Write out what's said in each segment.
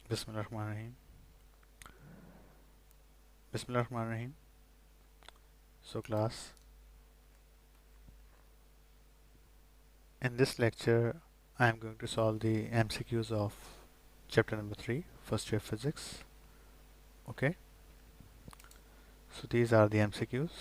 Bismillahirrahmanirrahim. Bismillahirrahmanirrahim. So class, in this lecture I am going to solve the MCQs of chapter number 3, first year physics. Okay, so these are the MCQs.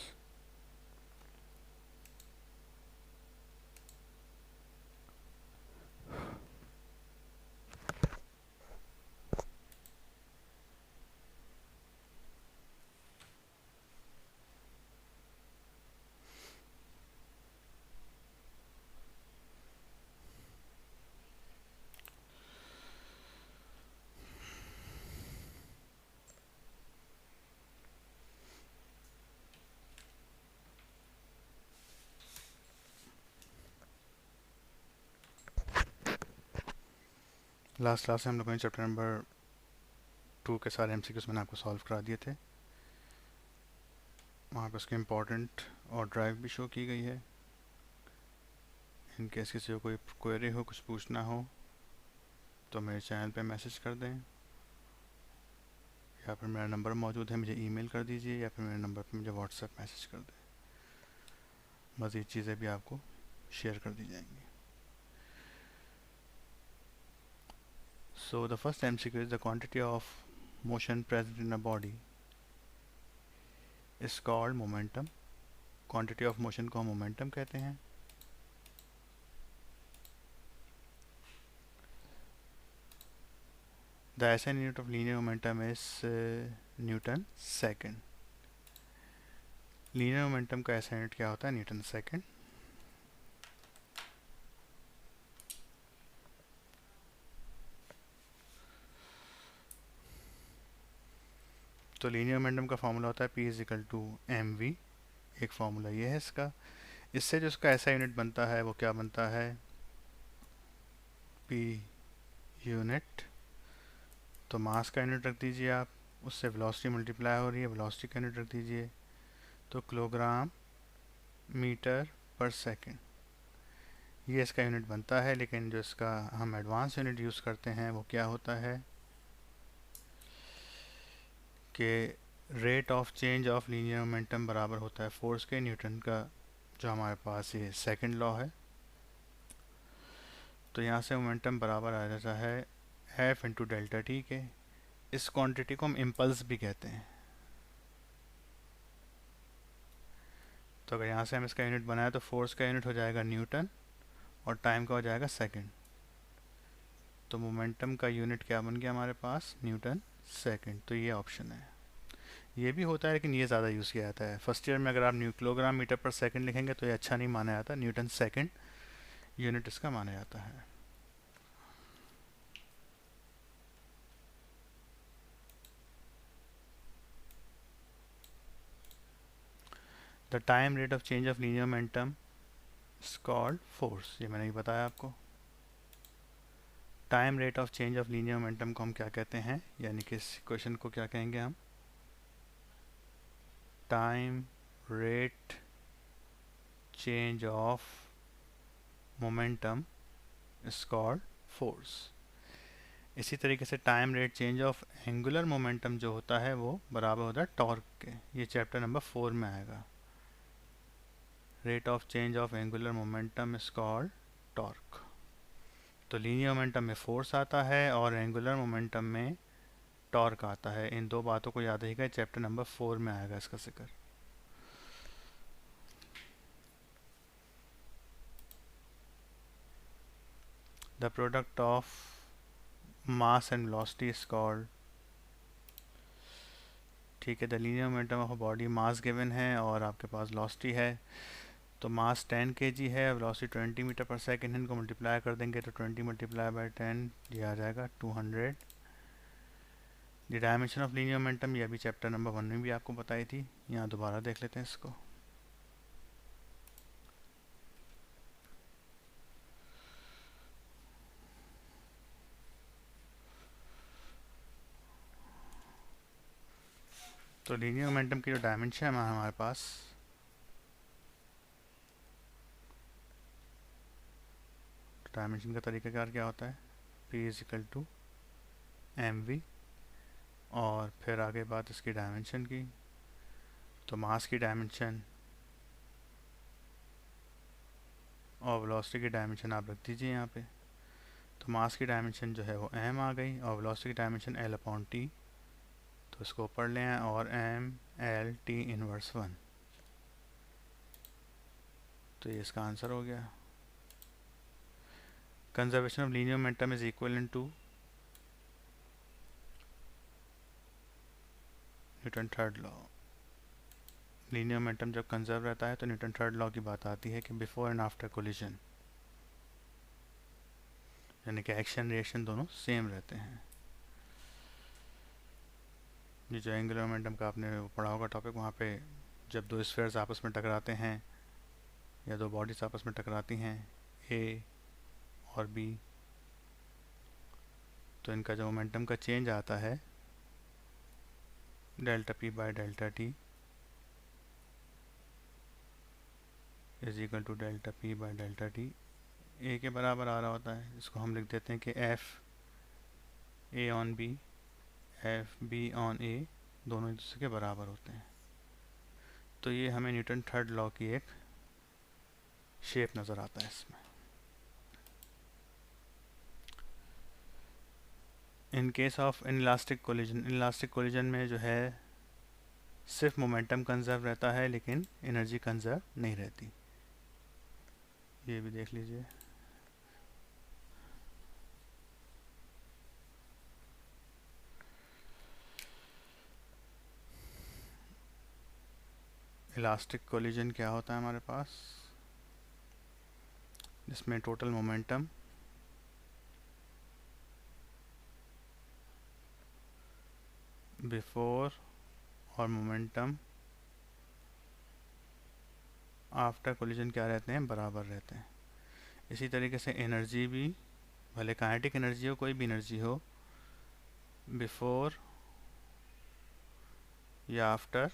Last class में हम लोगों ने chapter number 2 के सारे MCQs मैंने आपको solve करा दिए थे। वहाँ पर उसकी इम्पोर्टेंट और ड्राइव भी शो की गई है। इन केस किसी को कोई क्वेरी हो, कुछ पूछना हो तो मेरे चैनल पे मैसेज कर दें, या फिर मेरा नंबर मौजूद है, मुझे ईमेल कर दीजिए, या फिर मेरे नंबर पे मुझे व्हाट्सएप मैसेज कर दें। मज़ीद चीज़ें भी आपको शेयर कर दी जाएंगी। So the first MCQ is the quantity of motion present in a body is called momentum. Quantity of motion को हम momentum कहते हैं। The SI unit of linear momentum is Newton second. Linear momentum का SI unit क्या होता है? Newton second. तो linear momentum का फॉर्मूला होता है P is equal to mv। एक फार्मूला ये है इसका। इससे जो इसका SI यूनिट बनता है वो क्या बनता है? P unit. तो मास का यूनिट रख दीजिए आप, उससे वेलोसिटी मल्टीप्लाई हो रही है, वेलोसिटी का यूनिट रख दीजिए, तो किलोग्राम मीटर पर सेकेंड ये इसका यूनिट बनता है। लेकिन जो इसका हम एडवांस यूनिट यूज़ करते हैं वो क्या होता है कि rate of change of linear momentum बराबर होता है फोर्स के न्यूटन का, जो हमारे पास ये सेकंड लॉ है। तो यहाँ से मोमेंटम बराबर आ जाता है एफ इंटू डेल्टा टी के। इस क्वांटिटी को हम इम्पल्स भी कहते हैं। तो अगर यहाँ से हम इसका यूनिट बनाए तो फोर्स का यूनिट हो जाएगा न्यूटन और टाइम का हो जाएगा सेकंड। तो मोमेंटम का यूनिट क्या बन गया हमारे पास? Newton second. तो ये ऑप्शन है। ये भी होता है लेकिन ये ज़्यादा यूज़ किया जाता है। फर्स्ट ईयर में अगर आप किलोग्राम मीटर पर सेकंड लिखेंगे तो ये अच्छा नहीं माना जाता। न्यूटन सेकंड यूनिट इसका माना जाता है। The time rate of change of linear momentum is called force. ये मैंने ही बताया आपको। Time rate of change of linear momentum को हम क्या कहते हैं, यानी कि इस इक्वेशन को क्या कहेंगे हम? Time rate change of momentum is called force. इसी तरीके से time rate change of angular momentum जो होता है वो बराबर होता है टॉर्क के। ये चैप्टर नंबर 4 में आएगा। Rate of change of angular momentum is called torque. तो लीनियर मोमेंटम में फोर्स आता है और एंगुलर मोमेंटम में टॉर्क आता है। इन दो बातों को याद रखिएगा, चैप्टर नंबर 4 में आएगा इसका जिक्र। The product of mass and velocity is called, ठीक है, the linear momentum of a body mass given है और आपके पास वेलोसिटी है। तो मास 10 kg है, वेलोसिटी 20 मीटर पर सेकेंड है। इनको मल्टीप्लाई कर देंगे तो 20 मल्टीप्लाई बाय 10 ये आ जाएगा 200। The dimension of linear momentum ये अभी चैप्टर नंबर 1 में भी आपको बताई थी। यहाँ दोबारा देख लेते हैं इसको। तो लीनियर मोमेंटम की जो डायमेंशन है हमारे पास, डायमेंशन का तरीकाकार क्या होता है? P is equal to mv। और फिर आगे बात इसकी डायमेंशन की, तो मास की डायमेंशन और वेलोसिटी की डायमेंशन आप रख दीजिए यहाँ पे। तो मास की डायमेंशन जो है वो m आ गई और वेलोसिटी की डायमेंशन l/t, तो इसको ऊपर ले आए और m l t इनवर्स 1। तो ये इसका आंसर हो गया। Conservation of linear momentum is equivalent to Newton third law. Linear momentum जब कंजर्व रहता है तो न्यूटन थर्ड लॉ की बात आती है कि बिफोर एंड आफ्टर कोलिजन, यानी कि एक्शन रिएक्शन दोनों सेम रहते हैं। ये जो एंगुलर मोमेंटम का आपने पढ़ा होगा टॉपिक, वहाँ पे जब दो स्फीयर्स आपस में टकराते हैं या दो बॉडीज आपस में टकराती हैं ए और बी, तो इनका जो मोमेंटम का चेंज आता है delta P by delta T is equal to delta P by delta T A के बराबर आ रहा होता है। इसको हम लिख देते हैं कि F A on B, F B on A दोनों एक दूसरे के बराबर होते हैं। तो ये हमें न्यूटन थर्ड लॉ की एक शेप नज़र आता है इसमें। In case of inelastic collision, inelastic collision में जो है सिर्फ मोमेंटम कंजर्व रहता है लेकिन एनर्जी कंजर्व नहीं रहती। ये भी देख लीजिए। इलास्टिक कोलिजन क्या होता है हमारे पास, जिसमें टोटल मोमेंटम बिफोर और मोमेंटम आफ्टर कोलिजन क्या रहते हैं, बराबर रहते हैं। इसी तरीके से एनर्जी भी, भले काइनेटिक एनर्जी हो कोई भी एनर्जी हो, बिफोर या आफ्टर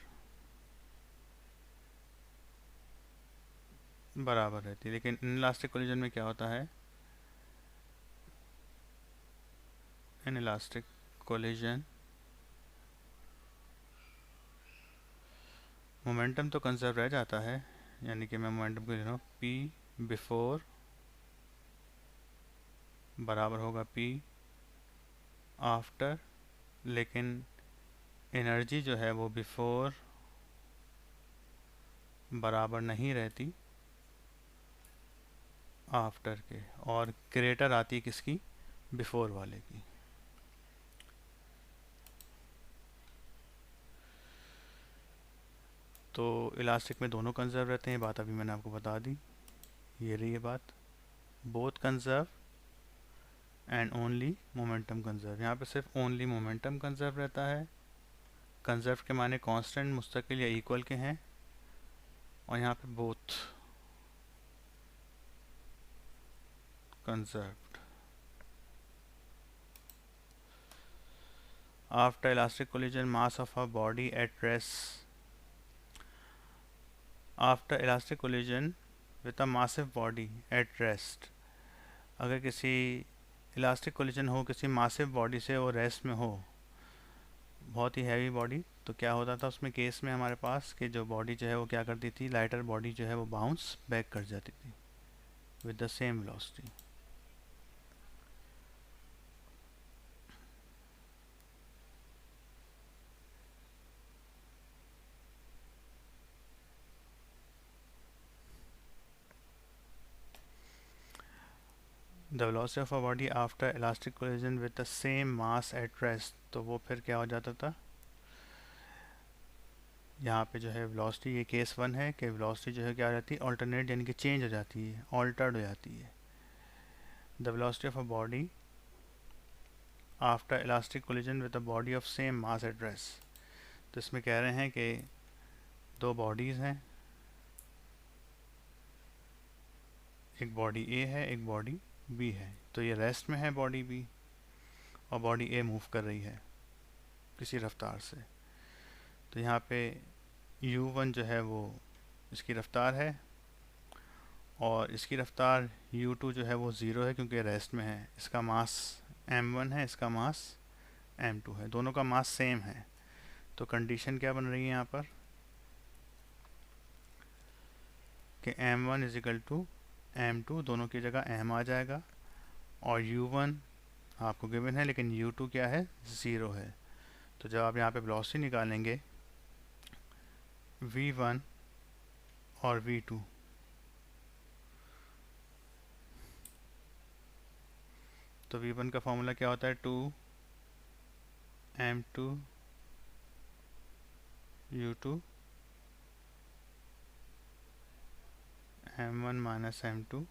बराबर रहती है। लेकिन इनइलास्टिक कोलिजन में क्या होता है, इनइलास्टिक कोलिजन मोमेंटम तो कंजर्व रह जाता है, यानी कि मैं मोमेंटम को लिख रहा हूँ पी बिफोर बराबर होगा पी आफ्टर, लेकिन एनर्जी जो है वो बिफोर बराबर नहीं रहती आफ्टर के, और ग्रेटर आती है किसकी, बिफोर वाले की। तो इलास्टिक में दोनों कंजर्व रहते हैं, बात अभी मैंने आपको बता दी। ये रही है बात, both conserve and only momentum conserve. यहाँ पे सिर्फ ओनली मोमेंटम कंजर्व रहता है। कंजर्व के माने कांस्टेंट, मुस्तकिल या इक्वल के हैं, और यहाँ पे both conserved. After elastic collision mass of a body at rest, after elastic collision with a massive body at rest, अगर किसी इलास्टिक कोलिजन हो किसी मासिव बॉडी से और रेस्ट में हो, बहुत ही हैवी बॉडी, तो क्या होता था उसमें केस में हमारे पास कि जो बॉडी जो है वो क्या करती थी, लाइटर बॉडी जो है वो बाउंस बैक कर जाती थी with the same velocity. The velocity of a body after elastic collision with the same mass at rest, तो वो फिर क्या हो जाता था, यहाँ पे जो है वेलोसिटी, ये केस वन है कि वेलोसिटी जो है क्या हो जाती है, ऑल्टरनेट यानी कि चेंज हो जाती है, ऑल्टर्ड हो जाती है। The velocity of a body after elastic collision with the body of same mass at rest, तो इसमें कह रहे हैं कि दो बॉडीज़ हैं, एक बॉडी ए है एक बॉडी बी है, तो ये रेस्ट में है बॉडी बी और बॉडी ए मूव कर रही है किसी रफ्तार से। तो यहाँ पे u1 जो है वो इसकी रफ्तार है और इसकी रफ्तार u2 जो है वो ज़ीरो है क्योंकि रेस्ट में है। इसका मास m1 है, इसका मास m2 है, दोनों का मास सेम है। तो कंडीशन क्या बन रही है यहाँ पर कि m1 is equal to m2, दोनों की जगह m आ जाएगा, और u1 आपको गिवन है लेकिन u2 क्या है, 0 है। तो जब आप यहाँ पे वेलोसिटी निकालेंगे v1 और v2, तो v1 का फॉर्मूला क्या होता है, 2m2 u2 m1 minus m2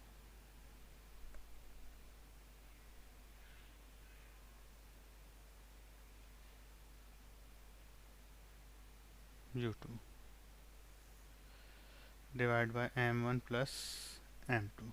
u2 divide by m1 plus m2।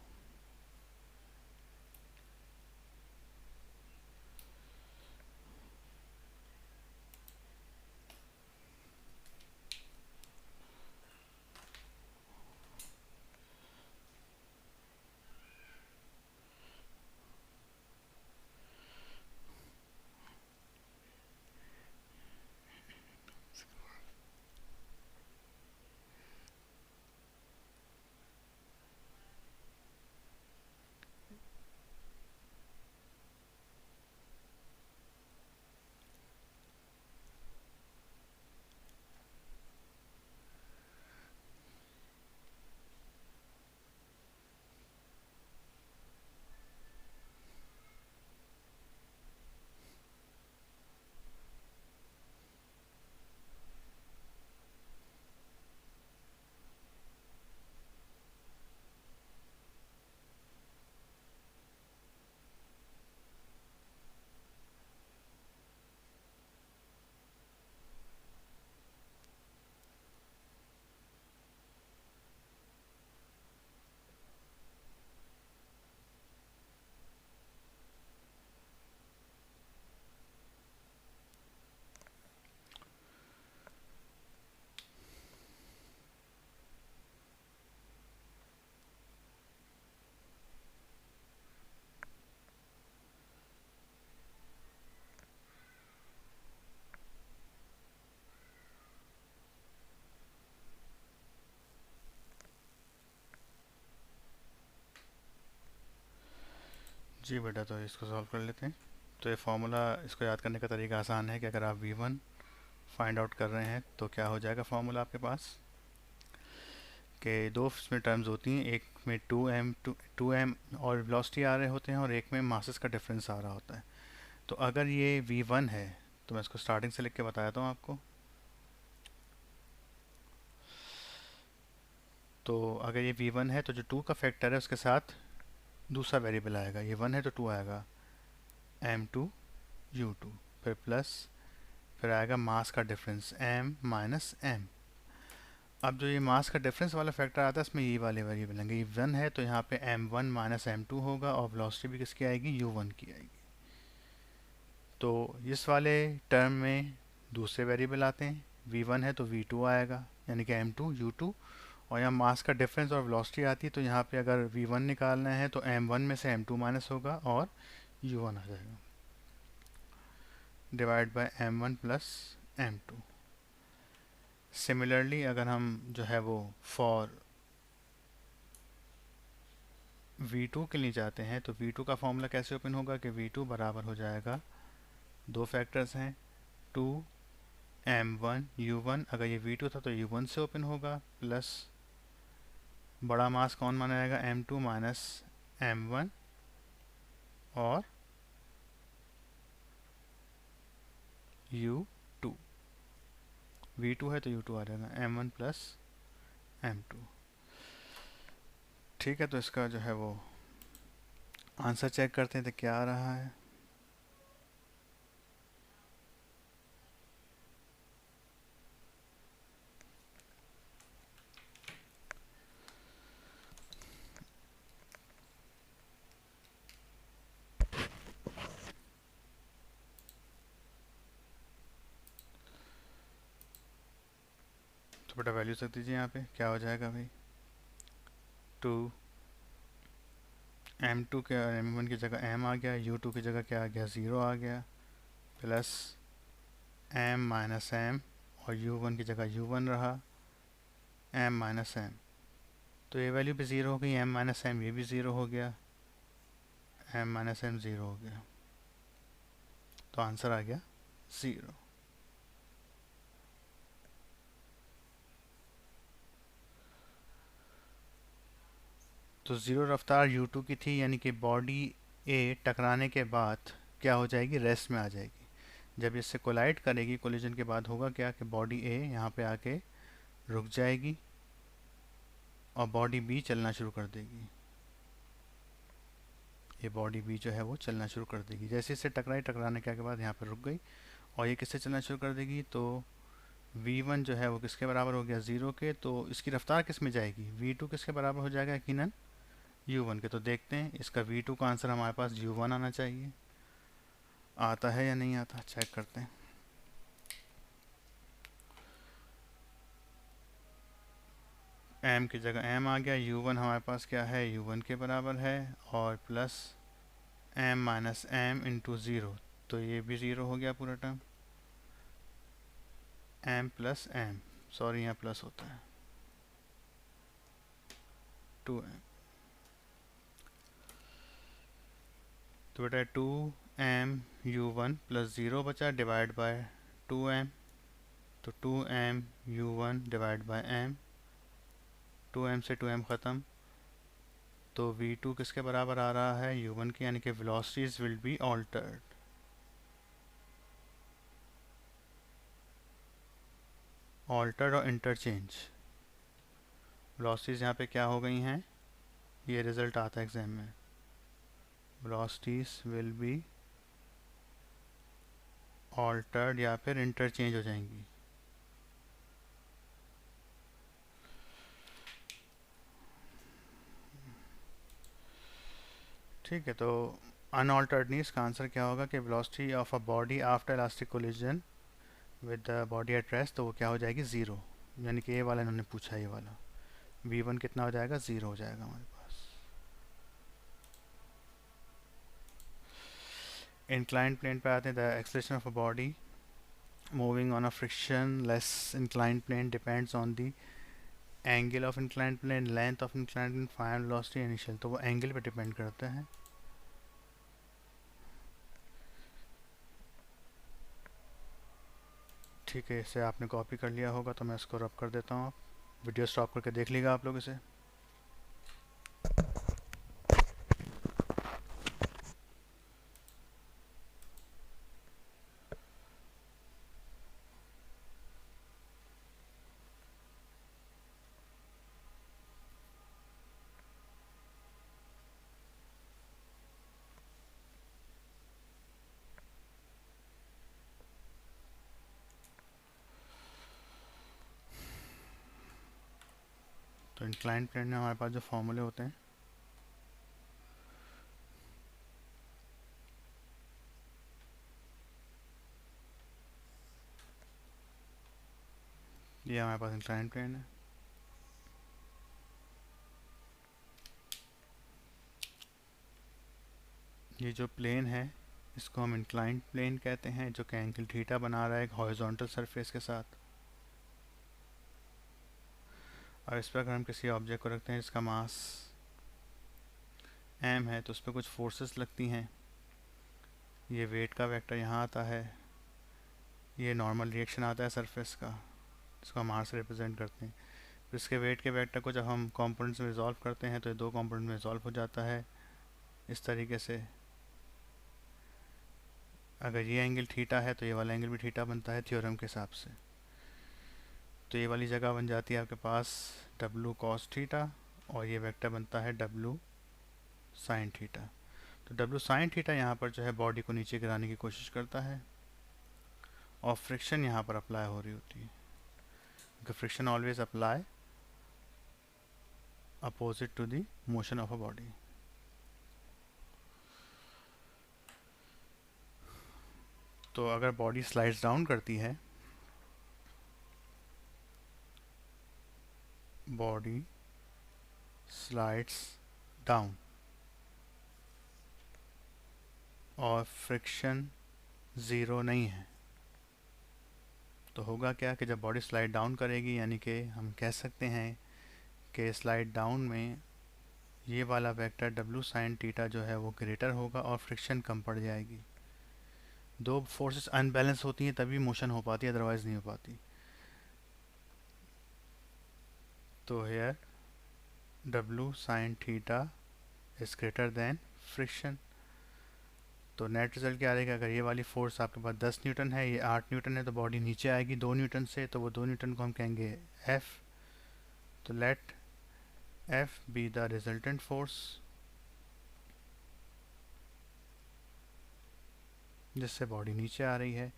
जी बेटा, तो इसको सॉल्व कर लेते हैं। तो ये फॉर्मूला, इसको याद करने का तरीका आसान है कि अगर आप v1 फाइंड आउट कर रहे हैं तो क्या हो जाएगा फॉर्मूला आपके पास, कि दो इसमें टर्म्स होती हैं, एक में 2m और वेलोसिटी आ रहे होते हैं और एक में मासेस का डिफरेंस आ रहा होता है। तो अगर ये v1 है तो मैं इसको स्टार्टिंग से लिख के बताता हूँ आपको। तो अगर ये v1 है तो जो 2 का फैक्टर है उसके साथ दूसरा वेरिएबल आएगा, ये 1 है तो 2 आएगा m2 u2, फिर प्लस, फिर आएगा मास का डिफरेंस m माइनस m। अब जो ये मास का डिफरेंस वाला फैक्टर आता है इसमें ये वाले वेरिएबल आएंगे, ये 1 है तो यहाँ पे m1 माइनस m2 होगा, और वेलोसिटी भी किसकी आएगी, u1 की आएगी। तो इस वाले टर्म में दूसरे वेरिएबल आते हैं, v1 है तो v2 आएगा यानी कि m2 u2, और यहाँ मास का डिफरेंस और वेलोसिटी आती है तो यहाँ पे अगर v1 निकालना है तो m1 में से m2 माइनस होगा और u1 आ जाएगा, divide by m1 plus m2। Similarly अगर हम जो है वो फॉर v2 के लिए जाते हैं तो v2 का फॉर्मूला कैसे ओपन होगा कि v2 बराबर हो जाएगा, दो फैक्टर्स हैं 2m1 u1, अगर ये v2 था तो u1 से ओपन होगा, प्लस बड़ा मास कौन माना जाएगा, m2 माइनस m1, और u2, v2 है तो u2 आ जाएगा m1 प्लस m2। ठीक है, तो इसका जो है वो आंसर चेक करते हैं तो क्या आ रहा है। तो बेटा वैल्यू रख दीजिए यहाँ पे, क्या हो जाएगा भाई, 2 m2 के m1 की जगह m आ गया, u2 की जगह क्या आ गया, 0 आ गया, प्लस एम माइनस एम, और u1 की जगह u1 रहा, m माइनस एम, तो ये वैल्यू भी ज़ीरो हो गई, m माइनस एम ये भी ज़ीरो हो गया, m माइनस एम ज़ीरो हो गया, तो आंसर आ गया ज़ीरो। तो ज़ीरो रफ्तार u2 की थी, यानी कि बॉडी ए टकराने के बाद क्या हो जाएगी, रेस्ट में आ जाएगी। जब इससे कोलाइड करेगी, कोलिजन के बाद होगा क्या कि बॉडी ए यहाँ पे आके रुक जाएगी और बॉडी बी चलना शुरू कर देगी। ये बॉडी बी जो है वो चलना शुरू कर देगी। जैसे इससे टकराई, टकराने के बाद यहाँ पर रुक गई, और ये किससे चलना शुरू कर देगी, तो v1 जो है वो किसके बराबर हो गया, ज़ीरो के। तो इसकी रफ्तार किस में जाएगी, v2 किसके बराबर हो जाएगा, यकीनन u1 के। तो देखते हैं इसका v2 का आंसर हमारे पास u1 आना चाहिए। आता है या नहीं आता, चेक करते हैं। m की जगह m आ गया, u1 हमारे पास क्या है, u1 के बराबर है, और plus m minus M into zero, तो ये भी ज़ीरो हो गया पूरा term. m plus m, sorry यहाँ प्लस होता है, 2m, तो बेटा 2m u1 प्लस ज़ीरो बचा डिवाइड बाय 2m, तो 2m u1 divide by m, 2m से 2m ख़त्म, तो v2 किसके बराबर आ रहा है, u1 की, यानी कि velocities will be altered. Altered और इंटरचेंज, वेलोसिटीज यहाँ पे क्या हो गई हैं, ये रिज़ल्ट आता है एग्जाम में, वेलोसिटीज विल बी ऑल्टर्ड या फिर इंटरचेंज हो जाएंगी। ठीक है, तो अनऑल्टर्ड नहीं, इसका आंसर क्या होगा कि velocity of a body after elastic collision with the body at rest, तो वो क्या हो जाएगी, ज़ीरो। यानी कि ये वाला इन्होंने पूछा, ये वाला v1 कितना हो जाएगा, ज़ीरो हो जाएगा हमारे पास। इंक्लाइंड प्लेन पे आते हैं। The acceleration of a body moving on a frictionless inclined plane depends on the angle of inclined plane, length of inclined plane, final velocity initial, तो वो एंगल पे डिपेंड करते हैं। ठीक है, इसे आपने कॉपी कर लिया होगा, तो मैं इसको रब कर देता हूँ। आप वीडियो स्टॉप करके देख लीजिएगा आप लोग इसे। तो इंक्लाइंड प्लेन में हमारे पास जो फॉर्मूले होते हैं, ये हमारे पास इंक्लाइंड प्लेन है। ये जो प्लेन है इसको हम इंक्लाइंड प्लेन कहते हैं, जो कि एंगल थीटा बना रहा है एक हॉरिजॉन्टल सरफेस के साथ। और इस पर अगर हम किसी ऑब्जेक्ट को रखते हैं जिसका मास m है, तो उस पर कुछ फोर्सेस लगती हैं। ये वेट का वेक्टर यहाँ आता है, ये नॉर्मल रिएक्शन आता है सरफेस का, जिसको हम r से रिप्रेजेंट करते हैं। फिर इसके वेट के वेक्टर को जब हम कंपोनेंट्स में रिजॉल्व करते हैं तो ये दो कंपोनेंट में रिजॉल्व हो जाता है इस तरीके से। अगर ये एंगल थीटा है तो ये वाला एंगल भी थीटा बनता है थ्योरम के हिसाब से। तो ये वाली जगह बन जाती है आपके पास w cos थीटा, और ये वेक्टर बनता है w sin थीटा। तो w sin थीटा यहाँ पर जो है बॉडी को नीचे गिराने की कोशिश करता है, और फ्रिक्शन यहाँ पर अप्लाई हो रही होती है, क्योंकि friction always apply opposite to the motion of a body. तो अगर बॉडी स्लाइड्स डाउन करती है, बॉडी स्लाइड्स डाउन, और फ्रिक्शन ज़ीरो नहीं है। तो होगा क्या कि जब बॉडी स्लाइड डाउन करेगी, यानी कि हम कह सकते हैं कि स्लाइड डाउन में ये वाला वेक्टर डब्ल्यू साइन थीटा जो है वो ग्रेटर होगा और फ्रिक्शन कम पड़ जाएगी। दो फोर्सेस अनबैलेंस होती हैं तभी मोशन हो पाती है, अदरवाइज नहीं हो पाती। तो here W sine theta is greater than friction. तो नेट रिजल्ट क्या रहेगा, अगर ये वाली फोर्स आपके पास 10 न्यूटन है, ये 8 न्यूटन है, तो बॉडी नीचे आएगी 2 न्यूटन से, तो वो 2 न्यूटन को हम कहेंगे एफ। तो let F be the resultant force, जिससे बॉडी नीचे आ रही है।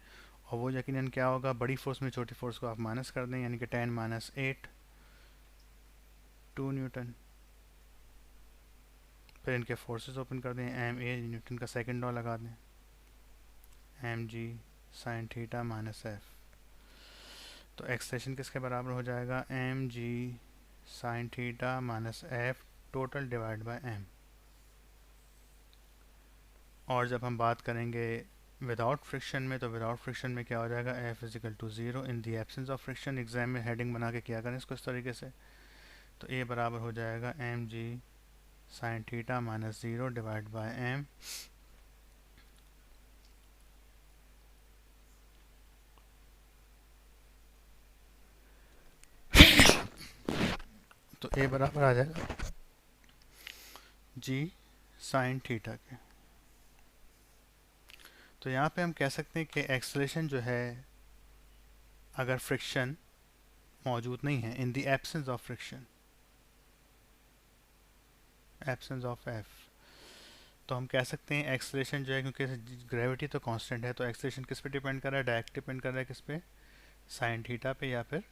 और वो यकीनन क्या होगा, बड़ी फोर्स में छोटी फोर्स को आप माइनस कर दें, यानी कि 10 माइनस 8 2 न्यूटन। फिर इनके फोर्सेस ओपन कर दें, एम ए न्यूटन का सेकंड लॉ लगा दें, M G sine theta minus F. तो एक्सप्रेशन किसके बराबर हो जाएगा, M G sine theta minus F total divide by M. और जब हम बात करेंगे विदाउट फ्रिक्शन में, तो विदाउट फ्रिक्शन में क्या हो जाएगा, F equal to zero in the absence of friction. Exam में हेडिंग बना के किया करें इसको इस तरीके से। तो ए बराबर हो जाएगा M G sine theta minus zero divide by M. तो ए बराबर आ जाएगा जी साइन थीटा के। तो यहाँ पे हम कह सकते हैं कि एक्सेलरेशन जो है, अगर फ्रिक्शन मौजूद नहीं है, इन the absence of friction, absence of F, तो हम कह सकते हैं एक्सेलरेशन जो है, क्योंकि ग्रेविटी तो कांस्टेंट है, तो एक्सेलरेशन किस पे डिपेंड कर रहा है, डायरेक्ट डिपेंड कर रहा है किस पे, साइन थीटा पे या फिर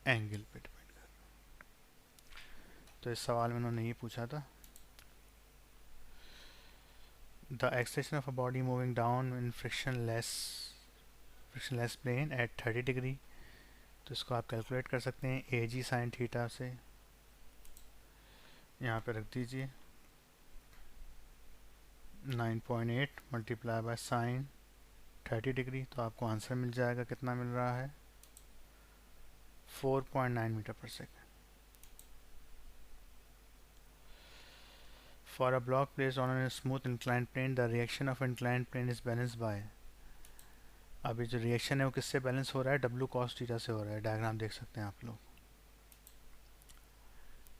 एंगल पे डिपेंड कर रहा है। तो इस सवाल में उन्होंने ये पूछा था, the acceleration of a body moving down in frictionless plane at 30 degree. तो इसको आप कैलकुलेट कर सकते हैं ए जी साइन थीटा से, यहाँ पे रख दीजिए 9.8 मल्टीप्लाई बाय साइन 30 डिग्री। तो आपको आंसर मिल जाएगा, कितना मिल रहा है, 4.9 metre per second. For a block placed on a smooth inclined plane, the reaction of inclined plane is balanced by, अभी जो रिएक्शन है वो किससे बैलेंस हो रहा है, डब्ल्यू कॉस थीटा से हो रहा है। डायग्राम देख सकते हैं आप लोग,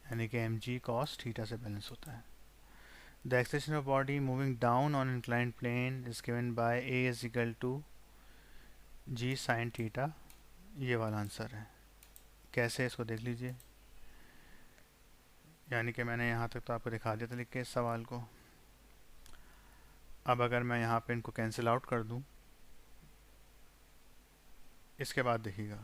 यानी कि एम जी कॉस थीटा से बैलेंस होता है। The acceleration of body moving down on inclined plane is given by A is equal to G sine theta. ये वाला आंसर है। कैसे, इसको देख लीजिए, यानी कि मैंने यहाँ तक तो आपको दिखा दिया था लिख के इस सवाल को। अब अगर मैं यहाँ पे इनको कैंसिल आउट कर दूँ, इसके बाद देखिएगा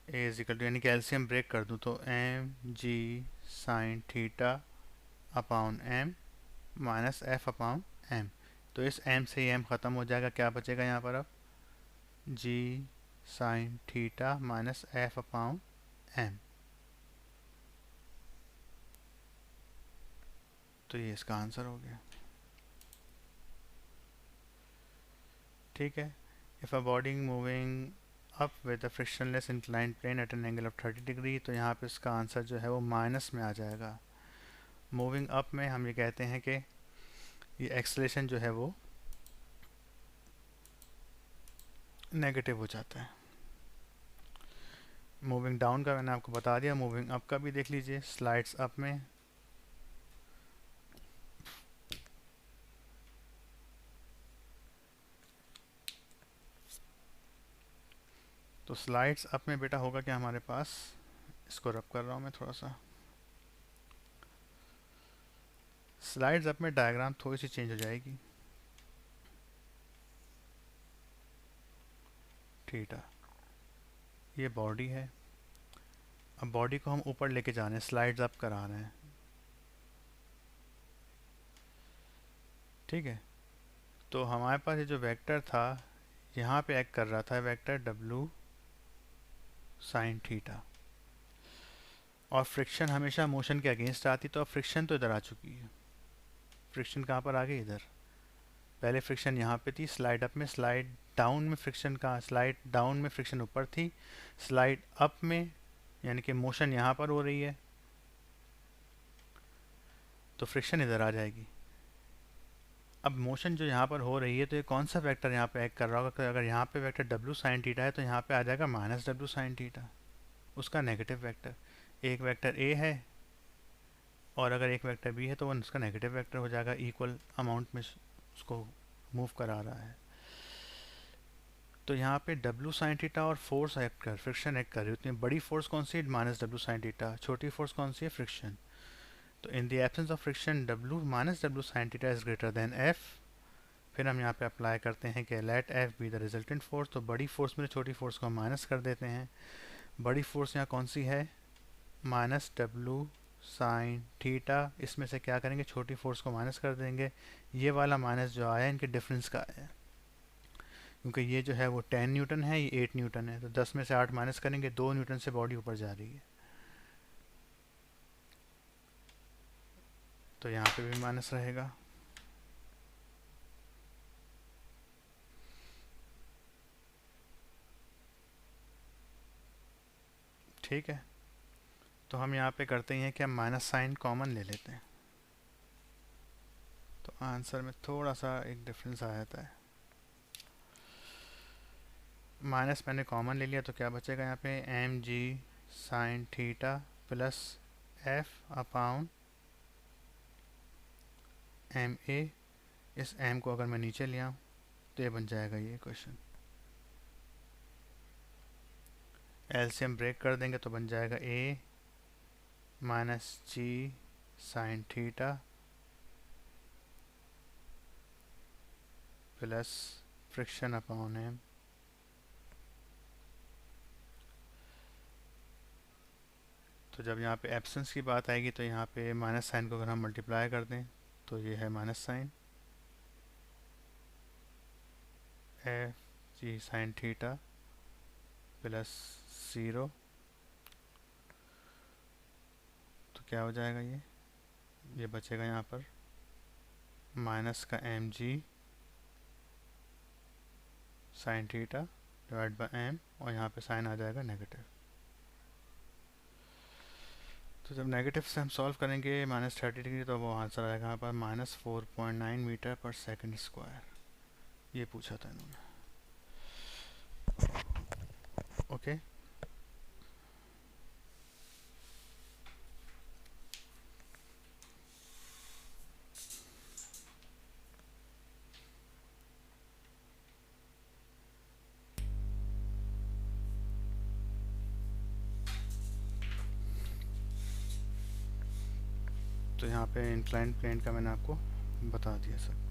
ए इज इक्वल टू, यानी कि एलसीएम ब्रेक कर दूँ, तो M G sine theta upon M minus F upon M. तो इस एम से एम ख़त्म हो जाएगा, क्या बचेगा यहाँ पर अब, G sine theta minus F upon M. तो ये इसका आंसर हो गया। ठीक है, if a body moving up with a frictionless inclined plane at an angle of 30 degree, तो यहाँ पे इसका आंसर जो है वो माइनस में आ जाएगा। मूविंग अप में हम ये कहते हैं कि ये एक्सेलरेशन जो है वो नेगेटिव हो जाता है। मूविंग डाउन का मैंने आपको बता दिया, मूविंग अप का भी देख लीजिए। स्लाइड्स अप में तो स्लाइड्स अप में बेटा होगा क्या हमारे पास, इसको रब कर रहा हूँ मैं थोड़ा सा। स्लाइड्स अप में डायग्राम थोड़ी सी चेंज हो जाएगी। थीटा ये बॉडी है, अब बॉडी को हम ऊपर लेके जा रहे हैं, स्लाइड्स अप करा रहे हैं। ठीक है, तो हमारे पास ये जो वेक्टर था यहाँ पे एक्ट कर रहा था, वेक्टर डब्लू साइन थीटा, और फ्रिक्शन हमेशा मोशन के अगेंस्ट आती, तो अब फ्रिक्शन तो इधर आ चुकी है। फ्रिक्शन कहाँ पर आ गई, इधर। पहले फ्रिक्शन यहाँ पे थी स्लाइड अप में, स्लाइड डाउन में फ्रिक्शन का, स्लाइड डाउन में फ्रिक्शन ऊपर थी, स्लाइड अप में यानी कि मोशन यहाँ पर हो रही है तो फ्रिक्शन इधर आ जाएगी। अब मोशन जो यहाँ पर हो रही है तो ये कौन सा वेक्टर यहाँ पे एक्ट कर रहा होगा? तो अगर यहाँ पे वेक्टर डब्ल्यू साइन थीटा है तो यहाँ पे आ जाएगा माइनस डब्ल्यू साइन थीटा, उसका नेगेटिव वेक्टर। एक वेक्टर ए है और अगर एक वेक्टर बी है तो वो उसका नेगेटिव वेक्टर हो जाएगा, इक्वल अमाउंट में उसको मूव करा रहा है। तो यहाँ पे डब्ल्यू साइन थीटा और फोर्स एक्ट कर, फ्रिक्शन एक्ट कर रही है। उतनी बड़ी फोर्स कौन सी है? Minus W sine theta. छोटी फोर्स कौन सी है? फ्रिक्शन। तो in the absence of friction W minus W sine theta is greater than F. फिर हम यहाँ पे अप्लाई करते हैं कि let F be the resultant force. तो बड़ी फोर्स में छोटी फोर्स को हम माइनस कर देते हैं। बड़ी फोर्स यहाँ कौन सी है? Minus W sine theta. इसमें से क्या करेंगे? छोटी फोर्स को माइनस कर देंगे। ये वाला माइनस जो आया इनके डिफरेंस का है, क्योंकि ये जो है वो 10 न्यूटन है, ये 8 न्यूटन है। तो 10 में से 8 माइनस करेंगे, 2 न्यूटन से बॉडी ऊपर जा रही है तो यहाँ पे भी माइनस रहेगा। ठीक है, तो हम यहाँ पे करते हैं कि हम माइनस साइन कॉमन ले लेते हैं, तो आंसर में थोड़ा सा एक डिफरेंस आ जाता है। माइनस मैंने कॉमन ले लिया तो क्या बचेगा यहाँ पे? M G sine theta plus F upon M A. इस एम को अगर मैं नीचे ले आऊँ तो ये बन जाएगा ये क्वेश्चन। एलसीएम ब्रेक कर देंगे तो बन जाएगा A minus G sine theta plus friction upon M. तो जब यहाँ पे एब्सेंस की बात आएगी तो यहाँ पे माइनस साइन को अगर हम मल्टीप्लाई कर दें तो ये है minus sine F G sine theta plus 0। तो क्या हो जाएगा? ये बचेगा यहाँ पर माइनस का M G sine theta divide by M, और यहाँ पे साइन आ जाएगा नेगेटिव। तो जब नेगेटिव से हम सॉल्व करेंगे माइनस 30 डिग्री तो वो आंसर आएगा यहाँ पर माइनस 4.9 मीटर पर सेकंड स्क्वायर। ये पूछा था इन्होंने। ओके, तो यहाँ पे इंक्लाइन प्लेन का मैंने आपको बता दिया सर।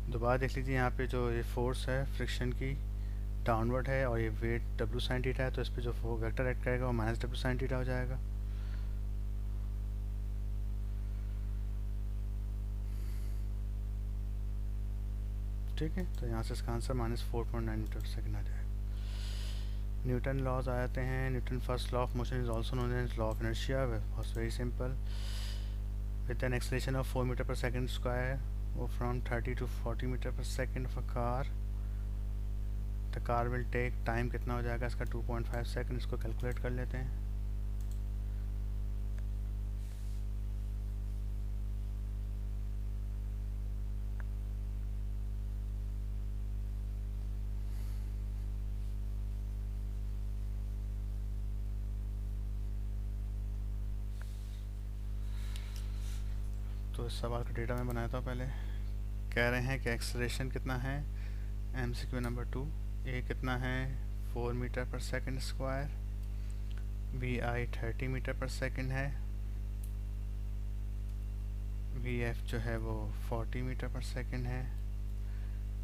दोबारा देख लीजिए, यहाँ पे जो ये फोर्स है फ्रिक्शन की डाउनवर्ड है और ये वेट डब्ल्यू साइन थीटा है, तो इस पे जो वेक्टर एक्ट करेगा वो माइनस डब्ल्यू साइन थीटा हो जाएगा। ठीक है, तो यहाँ से इसका answer minus 4.9 metre per second आ जाएगा। न्यूटन लॉज आ जाते हैं। Newton first law of motion is also known as law of inertia. Was very simple. With an acceleration of 4 metre per second square, वो from 30 to 40 metre per second of a car, the car will take time कितना हो जाएगा इसका? 2.5 second. इसको calculate कर लेते हैं। तो इस सवाल का डेटा मैं बनाया था पहले। कह रहे हैं कि एक्सेलरेशन कितना है? MCQ number 2। ए कितना है? 4 metre per second square. VI 30 metre per second है। VF जो है वो 40 मीटर पर सेकेंड है।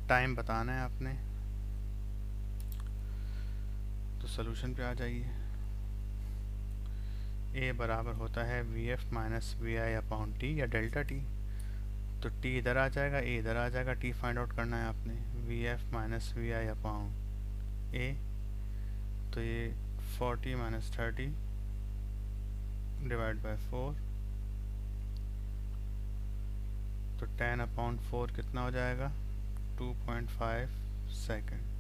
टाइम बताना है आपने। तो सोल्यूशन पे आ जाइए। ए बराबर होता है VF minus VI upon T या डेल्टा टी। तो टी इधर आ जाएगा, ए इधर आ जाएगा, टी फाइंड आउट करना है आपने, V F minus V I upon A. तो ये 40 माइनस 30 डिवाइड बाय 4, तो 10 अपॉन 4 कितना हो जाएगा, 2.5 सेकेंड।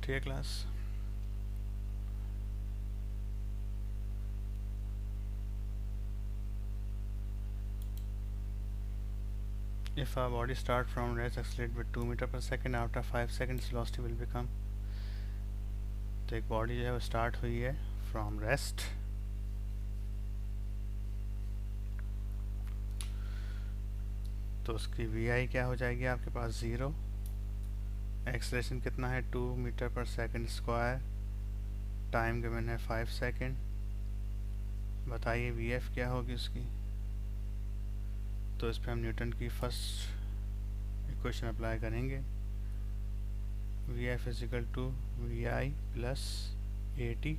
ठीक है class. If our body start from rest, accelerate with 2 meter per second, after 5 seconds velocity will become। तो एक बॉडी जो है वो स्टार्ट हुई है फ्रॉम रेस्ट, तो उसकी वी आई क्या हो जाएगी आपके पास 0, एक्सलेशन कितना है 2 मीटर पर सेकंड स्क्वायर, टाइम गिवन है 5 सेकंड। बताइए वी एफ क्या होगी उसकी। तो इस पर हम न्यूटन की फर्स्ट इक्वेशन अप्लाई करेंगे, v f is equal to v i plus a t.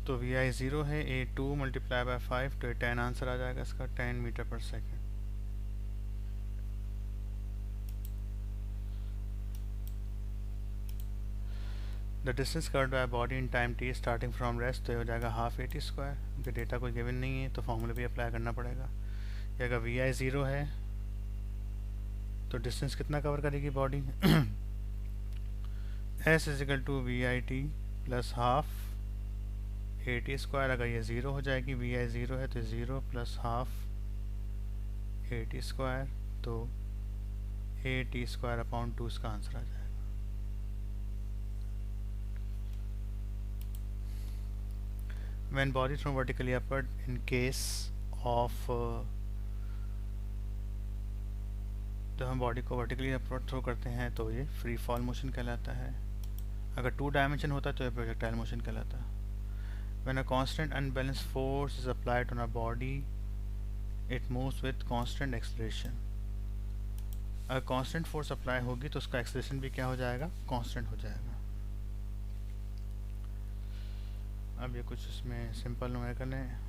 तो वी आई 0 है, ए 2 मल्टीप्लाई बाय 5, तो 10 आंसर आ जाएगा इसका, 10 metre per second. The distance covered by body in time T starting from rest, तो ये हो जाएगा हाफ ए टी स्क्वायर, क्योंकि डेटा कोई गिवन नहीं है तो फॉर्मूला भी अप्लाई करना पड़ेगा। ये अगर वी आई 0 है तो डिस्टेंस कितना कवर करेगी body, s is equal to v i t plus half a t square. अगर ये 0 हो जाएगी, वी आई 0 है तो 0 plus half a t square, तो ए टी स्क्वायर अपॉन 2 इसका आंसर आ जाएगा। When body thrown vertically upward, in case of तो हम बॉडी को वर्टिकली अपवर्ड थ्रो करते हैं तो ये फ्री फॉल मोशन कहलाता है। अगर 2 डायमेंशन होता तो ये प्रोजेक्टाइल मोशन कहलाता। When a constant unbalanced force is applied on a body, it moves with constant acceleration। अगर कांस्टेंट फोर्स अप्लाई होगी तो उसका एक्सेलरेशन भी क्या हो जाएगा, कांस्टेंट हो जाएगा। अब ये कुछ इसमें सिंपल न्यूमेरिकल है।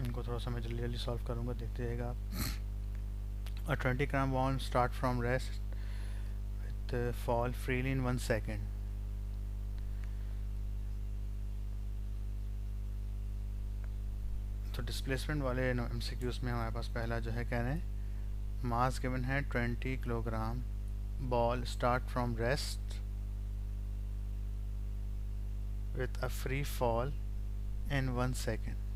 इनको थोड़ा सा मैं जल्दी जल्दी सॉल्व करूँगा, देखते जाइएगा आप। A 20 gram ball start from rest with fall freely in 1 second। तो डिस्प्लेसमेंट वाले एमसीक्यूज में हमारे पास पहला जो है कह रहे हैं मास गिवन है 20 kilogram, ball start from rest with a free fall in 1 second.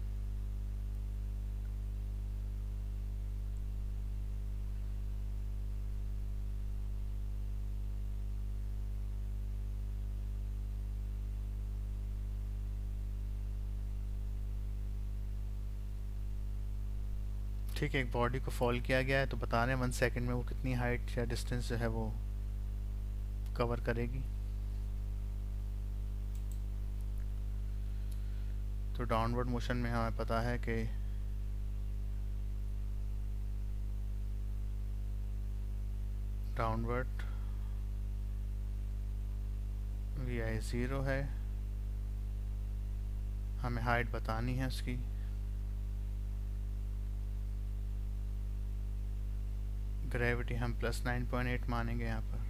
ठीक है, एक बॉडी को फॉल किया गया है तो बता रहे हैं 1 सेकेंड में वो कितनी हाइट या डिस्टेंस जो है वो कवर करेगी। तो डाउनवर्ड मोशन में हमें पता है कि डाउनवर्ड वी आई 0 है, हमें हाइट बतानी है उसकी। ग्रेविटी हम प्लस 9.8 मानेंगे यहाँ पर,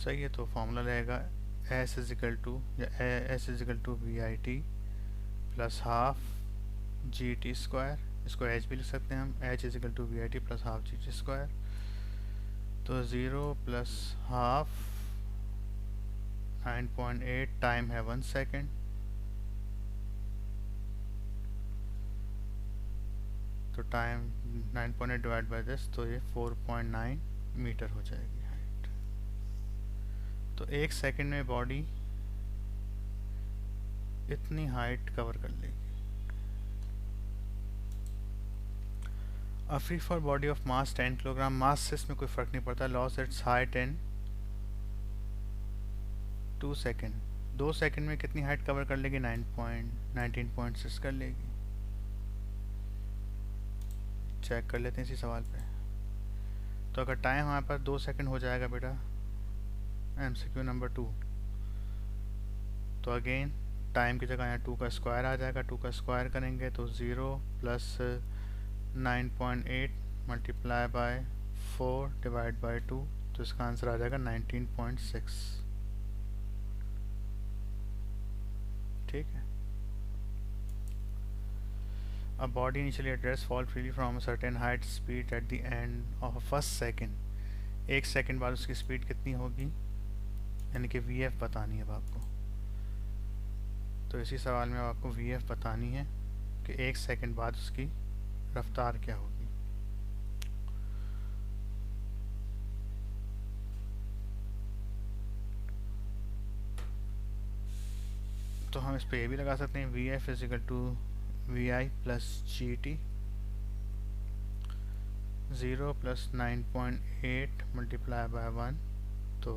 सही है। तो फॉर्मूला रहेगा s is equal to v i t plus half g t square, इसको एच भी लिख सकते हैं हम, h is equal to v i t plus half g t square. तो 0 प्लस हाफ 9.8, टाइम है 1 सेकेंड, तो टाइम 9.8 डिवाइड बाय दिस, तो ये 4.9 मीटर हो जाएगी हाइट। तो 1 सेकंड में बॉडी इतनी हाइट कवर कर लेगी। Free for body of mass 10 kilogram, mass से इसमें कोई फ़र्क नहीं पड़ता, loss it's height in 2 second. 2 second में कितनी हाइट कवर कर लेगी? 19.6 कर लेगी। चेक कर लेते हैं इसी सवाल पे। तो अगर टाइम हमारे पास 2 सेकेंड हो जाएगा बेटा, MCQ नंबर 2, तो अगेन टाइम की जगह यहाँ 2 का स्क्वायर आ जाएगा। 2 का स्क्वायर करेंगे तो 0 plus 9.8 multiply bye 4 divide by 2, तो इसका आंसर आ जाएगा 19.6। ठीक है। A body initially at rest fall freely from a certain height speed at the end of a first second। 1 second बाद उसकी स्पीड कितनी होगी, यानी कि VF बतानी है अब आपको। तो इसी सवाल में अब आपको VF बतानी है कि 1 सेकेंड बाद उसकी रफ्तार क्या होगी। तो हम इस पे ये भी लगा सकते हैं, VF is equal to VI plus GT। 0 plus 9.8 multiply by 1, तो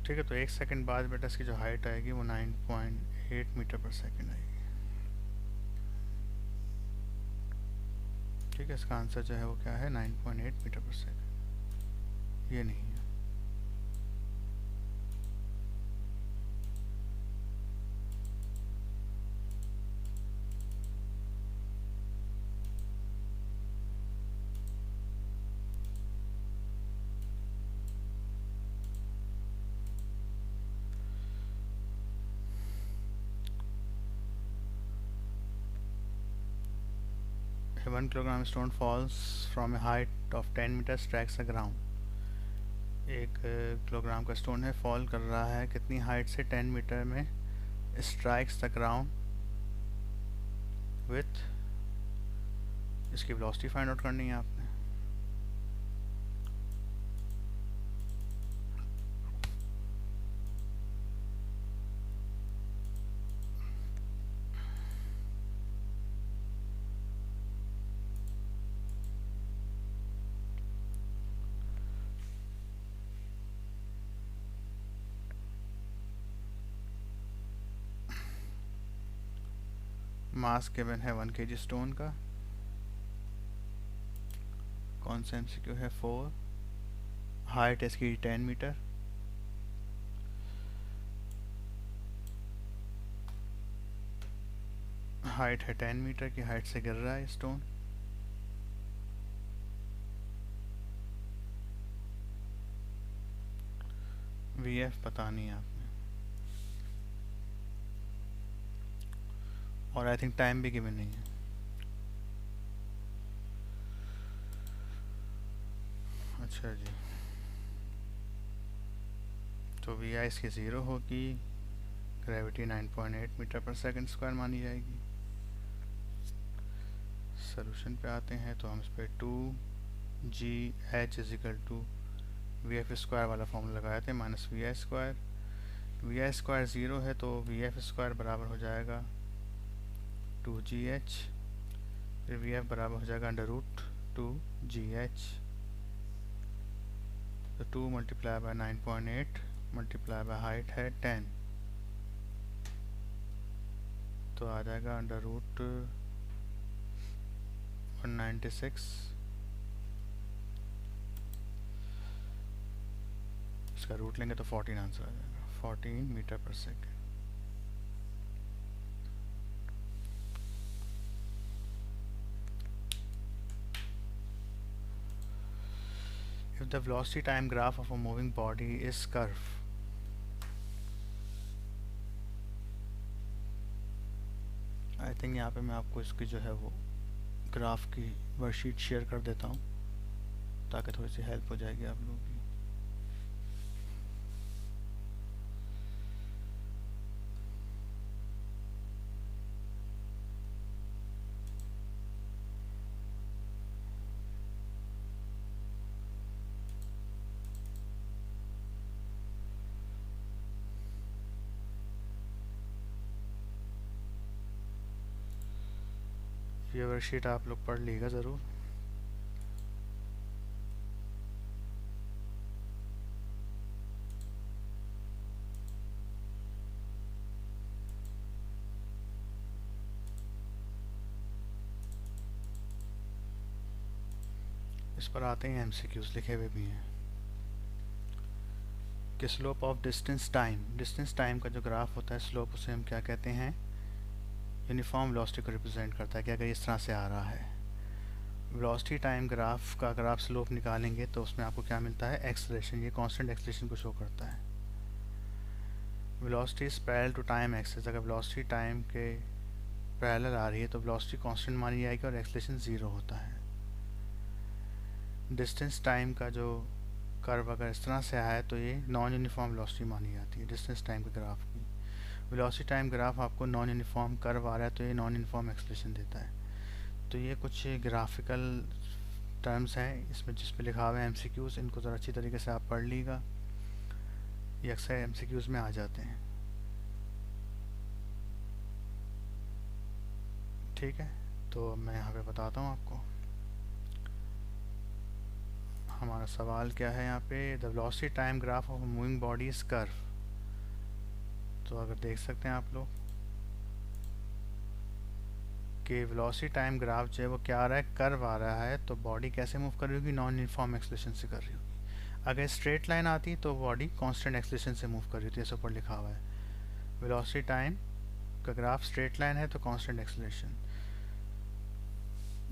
ठीक है। तो 1 सेकेंड बाद बेटा इसकी जो हाइट आएगी वो 9.8 मीटर पर सेकेंड आएगी। ठीक है, इसका आंसर जो है वो क्या है, 9.8 मीटर पर सेकेंड, ये नहीं है। A 1 kilogram stone falls from a height of 10 meters, strikes the ground। 1 kilogram का स्टोन है, फॉल कर रहा है कितनी हाइट से, 10 मीटर में, स्ट्राइक्स द ग्राउंड विथ, इसकी वेलोसिटी फाइंड आउट करनी है आपने। मास गिवन है 1 kg स्टोन का। कौन सा MCQ है? 4। हाइट इसकी 10 मीटर। हाइट है 10 मीटर की हाइट से गिर रहा है स्टोन। VF बतानी है आपने, और आई थिंक टाइम भी गिवन नहीं है। अच्छा जी, तो VI इसकी 0 होगी, ग्रेविटी 9.8 मीटर पर सेकंड स्क्वायर मानी जाएगी। सोल्यूशन पे आते हैं तो हम इस पर 2GH is equal to VF square वाला फॉर्मूला लगाए थे, minus VI square. VI square 0 है तो VF स्क्वायर बराबर हो जाएगा 2GH, फिर VF बराबर हो जाएगा अंडर रूट 2GH। तो 2 multiply by 9.8 multiply by height है 10, तो आ जाएगा अंडर रूट 196। इसका रूट लेंगे तो 14 आंसर आ जाएगा, 14 metre per second. If the velocity time graph of a moving body is curve, I think यहाँ पे मैं आपको इसकी जो है वो ग्राफ की वर्कशीट शेयर कर देता हूँ ताकि थोड़ी सी हेल्प हो जाएगी आप लोगों की। ये वर्कशीट आप लोग पढ़ लीजिएगा ज़रूर। इस पर आते हैं एमसीक्यूज लिखे हुए भी हैं कि स्लोप ऑफ डिस्टेंस टाइम का जो ग्राफ होता है स्लोप उसे हम क्या कहते हैं, यूनिफॉर्म वेलोसिटी को रिप्रेजेंट करता है कि अगर इस तरह से आ रहा है वेलोसिटी टाइम ग्राफ का अगर आप स्लोप निकालेंगे तो उसमें आपको क्या मिलता है, एक्सेलरेशन। ये कांस्टेंट एक्सेलरेशन को शो करता है। Velocity is parallel to time axis, अगर वेलोसिटी टाइम के पैरेलल आ रही है तो वेलोसिटी कांस्टेंट मानी जाएगी और एक्सेलरेशन ज़ीरो होता है। डिस्टेंस टाइम का जो कर्व अगर इस तरह से आया है तो ये नॉन यूनिफॉर्म वेलोसिटी मानी जाती है डिस्टेंस टाइम के ग्राफ की। वेलोसिटी टाइम ग्राफ आपको नॉन यूनिफॉर्म कर्व आ रहा है तो ये नॉन यूनिफॉर्म एक्सेलरेशन देता है। तो ये कुछ ग्राफिकल टर्म्स हैं इसमें जिसमें लिखा हुआ है एमसीक्यूज, इनको ज़रा अच्छी तरीके से आप पढ़ लीजिएगा, ये अक्सर एमसीक्यूज में आ जाते हैं। ठीक है, तो मैं यहाँ पे बताता हूँ आपको हमारा सवाल क्या है। यहाँ पे the velocity time graph of moving body is curve. तो अगर देख सकते हैं आप लोग कि वेलोसिटी टाइम ग्राफ जो है वो क्या आ रहा है, कर्व आ रहा है। तो बॉडी कैसे मूव कर रही होगी, नॉन यूनिफॉर्म एक्सेलरेशन से कर रही होगी। अगर स्ट्रेट लाइन आती तो बॉडी कांस्टेंट एक्सेलरेशन से मूव कर रही होती है, ऐसे ऊपर लिखा हुआ है। वेलोसिटी टाइम का ग्राफ स्ट्रेट लाइन है तो कांस्टेंट एक्सेलरेशन,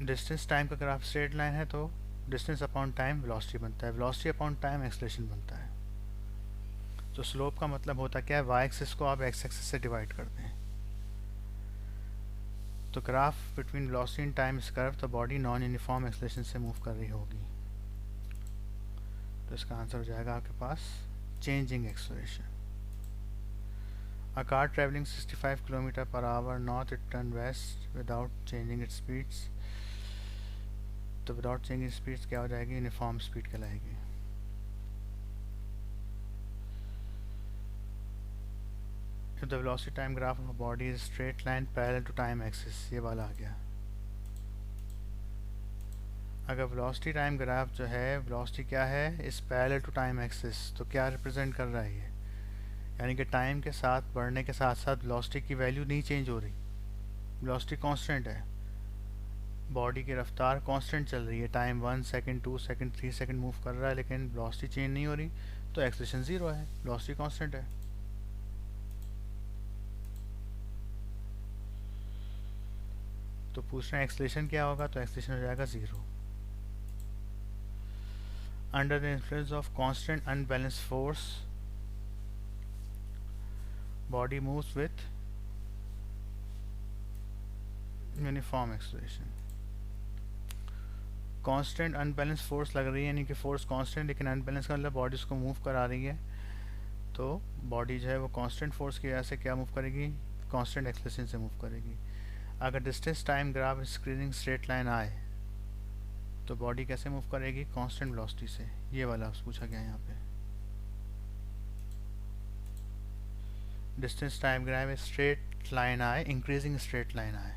डिस्टेंस टाइम का ग्राफ स्ट्रेट लाइन है तो डिस्टेंस अपॉन टाइम वेलोसिटी बनता है, वेलोसिटी अपॉन टाइम एक्सेलरेशन बनता है। तो स्लोप का मतलब होता क्या है, वाई एक्सिस को आप एक्स एक्सिस से डिवाइड करते हैं। तो graph between velocity and time is curve, तो बॉडी नॉन यूनिफॉर्म एक्सेलरेशन से मूव कर रही होगी। तो इसका आंसर हो जाएगा आपके पास changing acceleration. A car traveling 65 km per hour north it turn west without changing its speeds। तो विदाउट चेंजिंग स्पीड्स क्या हो जाएगी, यूनिफॉर्म स्पीड कहलाएगी। If the velocity time graph of a body is straight line parallel to time axis, ये वाला आ गया। अगर velocity time graph जो है, वेलोसिटी क्या है, इस पैरेलल टू टाइम एक्सिस, तो क्या रिप्रेजेंट कर रहा है ये, यानी कि टाइम के साथ बढ़ने के साथ साथ वेलोसिटी की वैल्यू नहीं चेंज हो रही, वेलोसिटी कांस्टेंट है, बॉडी की रफ्तार कांस्टेंट चल रही है। Time 1 second 2 second 3 second move कर रहा है लेकिन वेलोसिटी चेंज नहीं हो रही, तो एक्सेलरेशन ज़ीरो है, वेलोसिटी कांस्टेंट है। तो पूछ रहे हैं एक्सेलरेशन क्या होगा, तो एक्सेलरेशन हो जाएगा zero. Under the influence of constant unbalance force body moves with uniform acceleration. Constant unbalance force लग रही है, यानी कि फोर्स कांस्टेंट लेकिन अनबैलेंस का मतलब बॉडी उसको मूव करा रही है। तो बॉडी जो है वो कांस्टेंट फोर्स की वजह से क्या मूव करेगी, कांस्टेंट एक्सेलरेशन से मूव करेगी। अगर distance time graph increasing straight line आए तो बॉडी कैसे मूव करेगी, कांस्टेंट वेलोसिटी से। ये वाला पूछा गया है यहाँ पे। Distance time graph straight line आए, इंक्रीजिंग स्ट्रेट लाइन आए,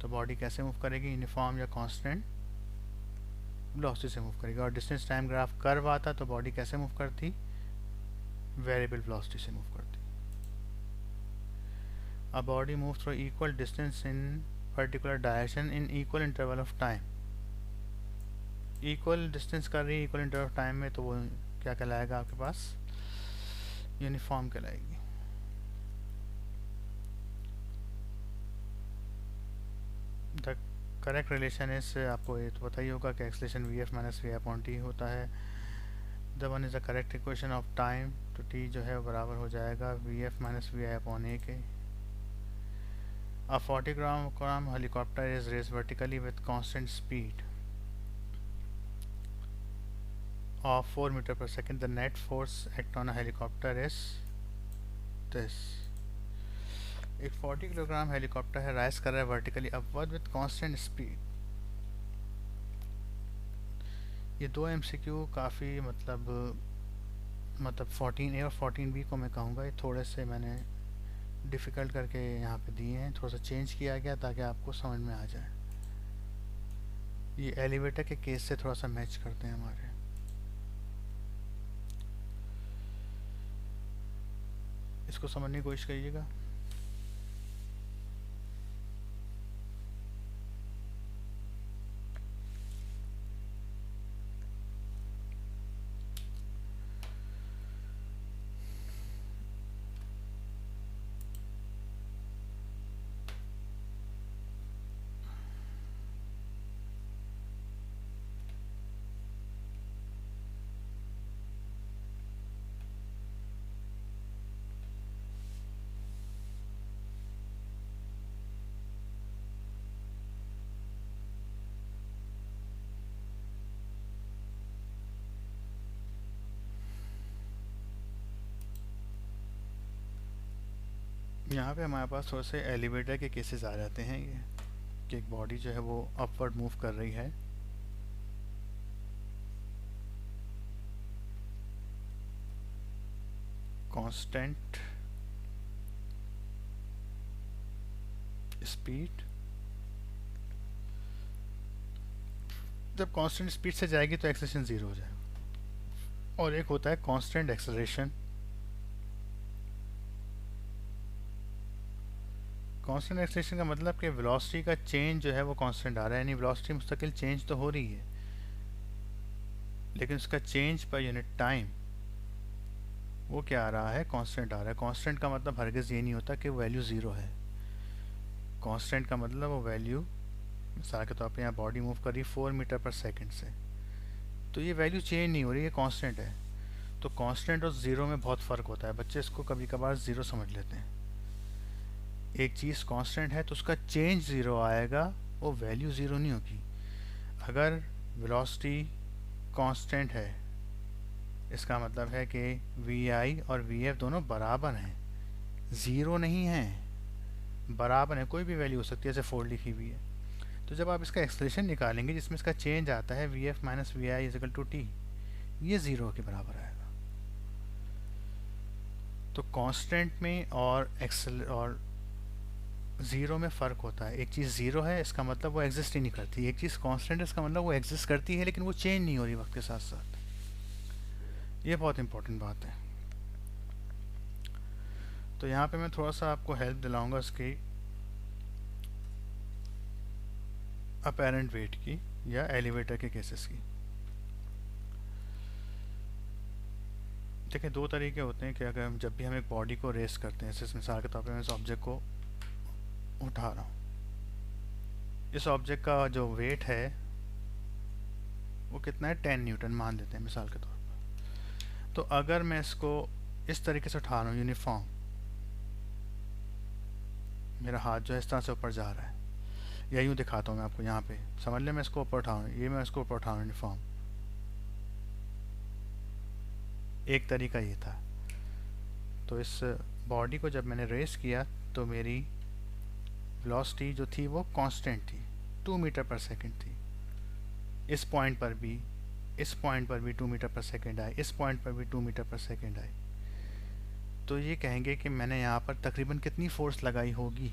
तो बॉडी कैसे मूव करेगी, यूनिफॉर्म या कांस्टेंट वेलोसिटी से मूव करेगी। और डिस्टेंस टाइम ग्राफ कर्व आता तो बॉडी कैसे मूव करती, वेरिएबल वेलोसिटी से मूव करती। A body moves through equal distance in particular direction in equal interval of time। Equal distance कर रही है इक्वल इंटरवल ऑफ टाइम में, तो वो क्या कहलाएगा आपके पास, यूनिफॉर्म कहलाएगी। द करेक्ट रिलेशन इज, आपको ये तो पता ही होगा कि acceleration V F minus V upon T होता है। The one is the correct equation of time, तो टी जो है बराबर हो जाएगा V F minus V I upon A के। A 40 kilogram helicopter is raised vertically with constant speed of 4 meter per second. The net force act on a helicopter is this. एक 40 kilogram helicopter है, rise कर रहा है vertically upward with constant speed. ये दो MCQ काफ़ी मतलब 14A और 14B को मैं कहूँगा ये थोड़े से मैंने डिफ़िकल्ट करके यहाँ पे दिए हैं, थोड़ा सा चेंज किया गया ताकि आपको समझ में आ जाए। ये एलिवेटर के केस से थोड़ा सा मैच करते हैं हमारे। इसको समझने की कोशिश करिएगा। यहाँ पे हमारे पास थोड़े से एलिवेटर के केसेस आ जाते हैं, ये कि एक बॉडी जो है वो अपवर्ड मूव कर रही है, कांस्टेंट स्पीड। जब कांस्टेंट स्पीड से जाएगी तो एक्सेलरेशन 0 हो जाएगा। और एक होता है कांस्टेंट एक्सेलरेशन। कांस्टेंट एक्सेलरेशन का मतलब कि वेलोसिटी का चेंज जो है वो कांस्टेंट आ रहा है, यानी वेलोसिटी मुस्तकिल चेंज तो हो रही है लेकिन उसका चेंज पर यूनिट टाइम वो क्या आ रहा है, कांस्टेंट आ रहा है। कांस्टेंट का मतलब हरगिज़ ये नहीं होता कि वैल्यू 0 है। कांस्टेंट का मतलब वो वैल्यू, मिसाल के तौर पे यहाँ बॉडी मूव कर रही है 4 मीटर पर सेकंड से, तो ये वैल्यू चेंज नहीं हो रही है, कांस्टेंट है। तो कांस्टेंट और 0 में बहुत फ़र्क होता है, बच्चे इसको कभी कभार 0 समझ लेते हैं। एक चीज़ कांस्टेंट है तो उसका चेंज 0 आएगा, वो वैल्यू 0 नहीं होगी। अगर वेलोसिटी कांस्टेंट है इसका मतलब है कि vi और vf दोनों बराबर हैं, 0 नहीं हैं, बराबर है। कोई भी वैल्यू हो सकती है, जैसे 4 लिखी हुई है। तो जब आप इसका एक्सप्रेशन निकालेंगे जिसमें इसका चेंज आता है vf minus vi is equal to t, ये 0 के बराबर आएगा। तो कांस्टेंट में और 0 में फ़र्क होता है। एक चीज़ 0 है इसका मतलब वो एग्जिस्ट ही नहीं करती, एक चीज़ कांस्टेंट है इसका मतलब वो एग्जिस्ट करती है लेकिन वो चेंज नहीं हो रही वक्त के साथ साथ। ये बहुत इंपॉर्टेंट बात है। तो यहाँ पे मैं थोड़ा सा आपको हेल्प दिलाऊंगा इसकी अपेरेंट वेट की या एलिवेटर के केसेस की। देखिए दो तरीके होते हैं कि अगर हम जब भी हम एक बॉडी को रेस करते हैं, जैसे मिसाल के तौर पे मैं इस ऑब्जेक्ट को उठा रहा हूँ, इस ऑब्जेक्ट का जो वेट है वो कितना है, 10 न्यूटन मान लेते हैं मिसाल के तौर पर। तो अगर मैं इसको इस तरीके से उठा रहा हूँ यूनिफॉर्म, मेरा हाथ जो है इस तरह से ऊपर जा रहा है, या यूँ दिखाता हूँ मैं आपको, यहाँ पे समझ लें मैं इसको ऊपर उठा रहा हूँ, ये मैं इसको ऊपर उठा रहा हूँ यूनिफॉर्म। एक तरीका ये था। तो इस बॉडी को जब मैंने रेस किया तो मेरी वेलोसिटी जो थी वो कांस्टेंट थी, 2 मीटर पर सेकंड थी। इस पॉइंट पर भी 2 मीटर पर सेकंड आए, इस पॉइंट पर भी 2 मीटर पर सेकंड आए। तो ये कहेंगे कि मैंने यहाँ पर तकरीबन कितनी फ़ोर्स लगाई होगी।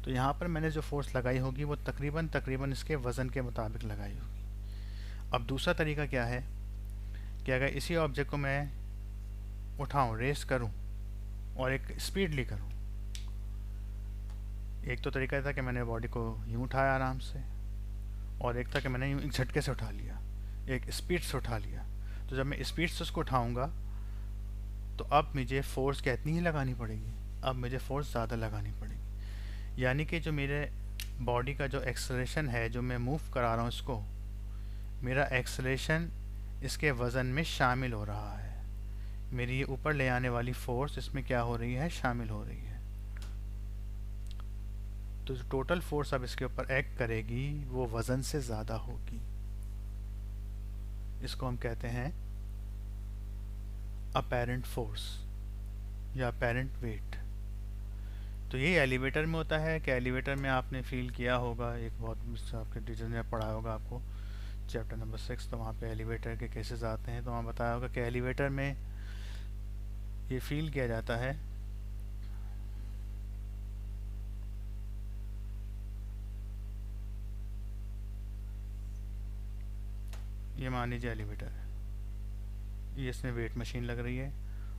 तो यहाँ पर मैंने जो फ़ोर्स लगाई होगी वो तकरीबन इसके वज़न के मुताबिक लगाई होगी। अब दूसरा तरीका क्या है कि अगर इसी ऑब्जेक्ट को मैं उठाऊँ, रेस करूँ और एक स्पीडली करूँ। एक तो तरीका था कि मैंने बॉडी को यूँ उठाया आराम से, और एक था कि मैंने यूँ एक झटके से उठा लिया, एक स्पीड से उठा लिया। तो जब मैं स्पीड से उसको उठाऊँगा तो अब मुझे फ़ोर्स क्या इतनी ही लगानी पड़ेगी, अब मुझे फ़ोर्स ज़्यादा लगानी पड़ेगी। यानी कि जो मेरे बॉडी का जो एक्सेलरेशन है, जो मैं मूव करा रहा हूँ इसको, मेरा एक्सेलरेशन इसके वज़न में शामिल हो रहा है। मेरी ये ऊपर ले आने वाली फ़ोर्स इसमें क्या हो रही है, शामिल हो रही है। तो जो टोटल फोर्स अब इसके ऊपर एक्ट करेगी वो वज़न से ज़्यादा होगी। इसको हम कहते हैं अपेरेंट फोर्स या अपेरेंट वेट। तो ये एलिवेटर में होता है कि एलिवेटर में आपने फील किया होगा, एक बहुत आपके टीचर ने पढ़ाया होगा आपको चैप्टर नंबर 6, तो वहाँ पे एलिवेटर के केसेस आते हैं। तो वहाँ बताया होगा कि एलिवेटर में ये फील किया जाता है ये मान लीजिए एलिवेटर है, ये इसमें वेट मशीन लग रही है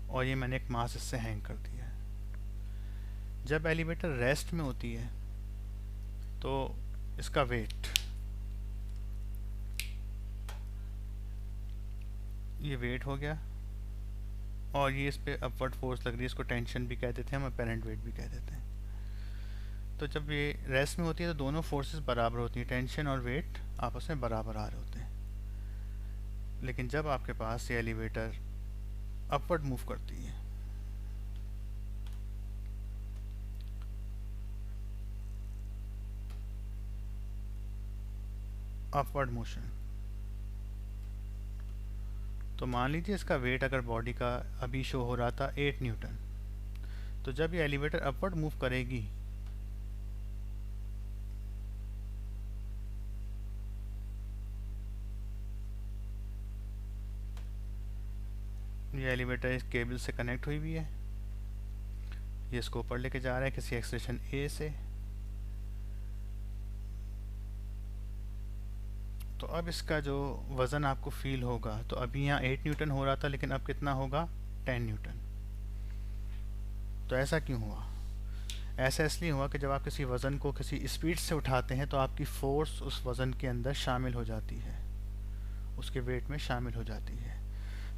और ये मैंने एक मास इससे हैंग कर दिया है। जब एलिवेटर रेस्ट में होती है तो इसका वेट, ये वेट हो गया और ये इस पे अपवर्ड फोर्स लग रही है, इसको टेंशन भी कह देते हैं हम, अपेरेंट वेट भी कह देते हैं। तो जब ये रेस्ट में होती है तो दोनों फोर्सेस बराबर होती हैं, टेंशन और वेट आपस में बराबर आ रहे होते हैं। लेकिन जब आपके पास ये एलिवेटर अपवर्ड मूव करती है अपवर्ड मोशन, तो मान लीजिए इसका वेट अगर बॉडी का अभी शो हो रहा था 8 न्यूटन, तो जब ये एलिवेटर अपवर्ड मूव करेगी ये एलिवेटर इस केबल से कनेक्ट हुई हुई है, ये इसको ऊपर लेके जा रहा है किसी एक्सलेशन ए से। तो अब इसका जो वज़न आपको फील होगा, तो अभी यहाँ 8 न्यूटन हो रहा था लेकिन अब कितना होगा 10 न्यूटन। तो ऐसा क्यों हुआ? ऐसा इसलिए हुआ कि जब आप किसी वज़न को किसी स्पीड से उठाते हैं तो आपकी फ़ोर्स उस वज़न के अंदर शामिल हो जाती है, उसके वेट में शामिल हो जाती है।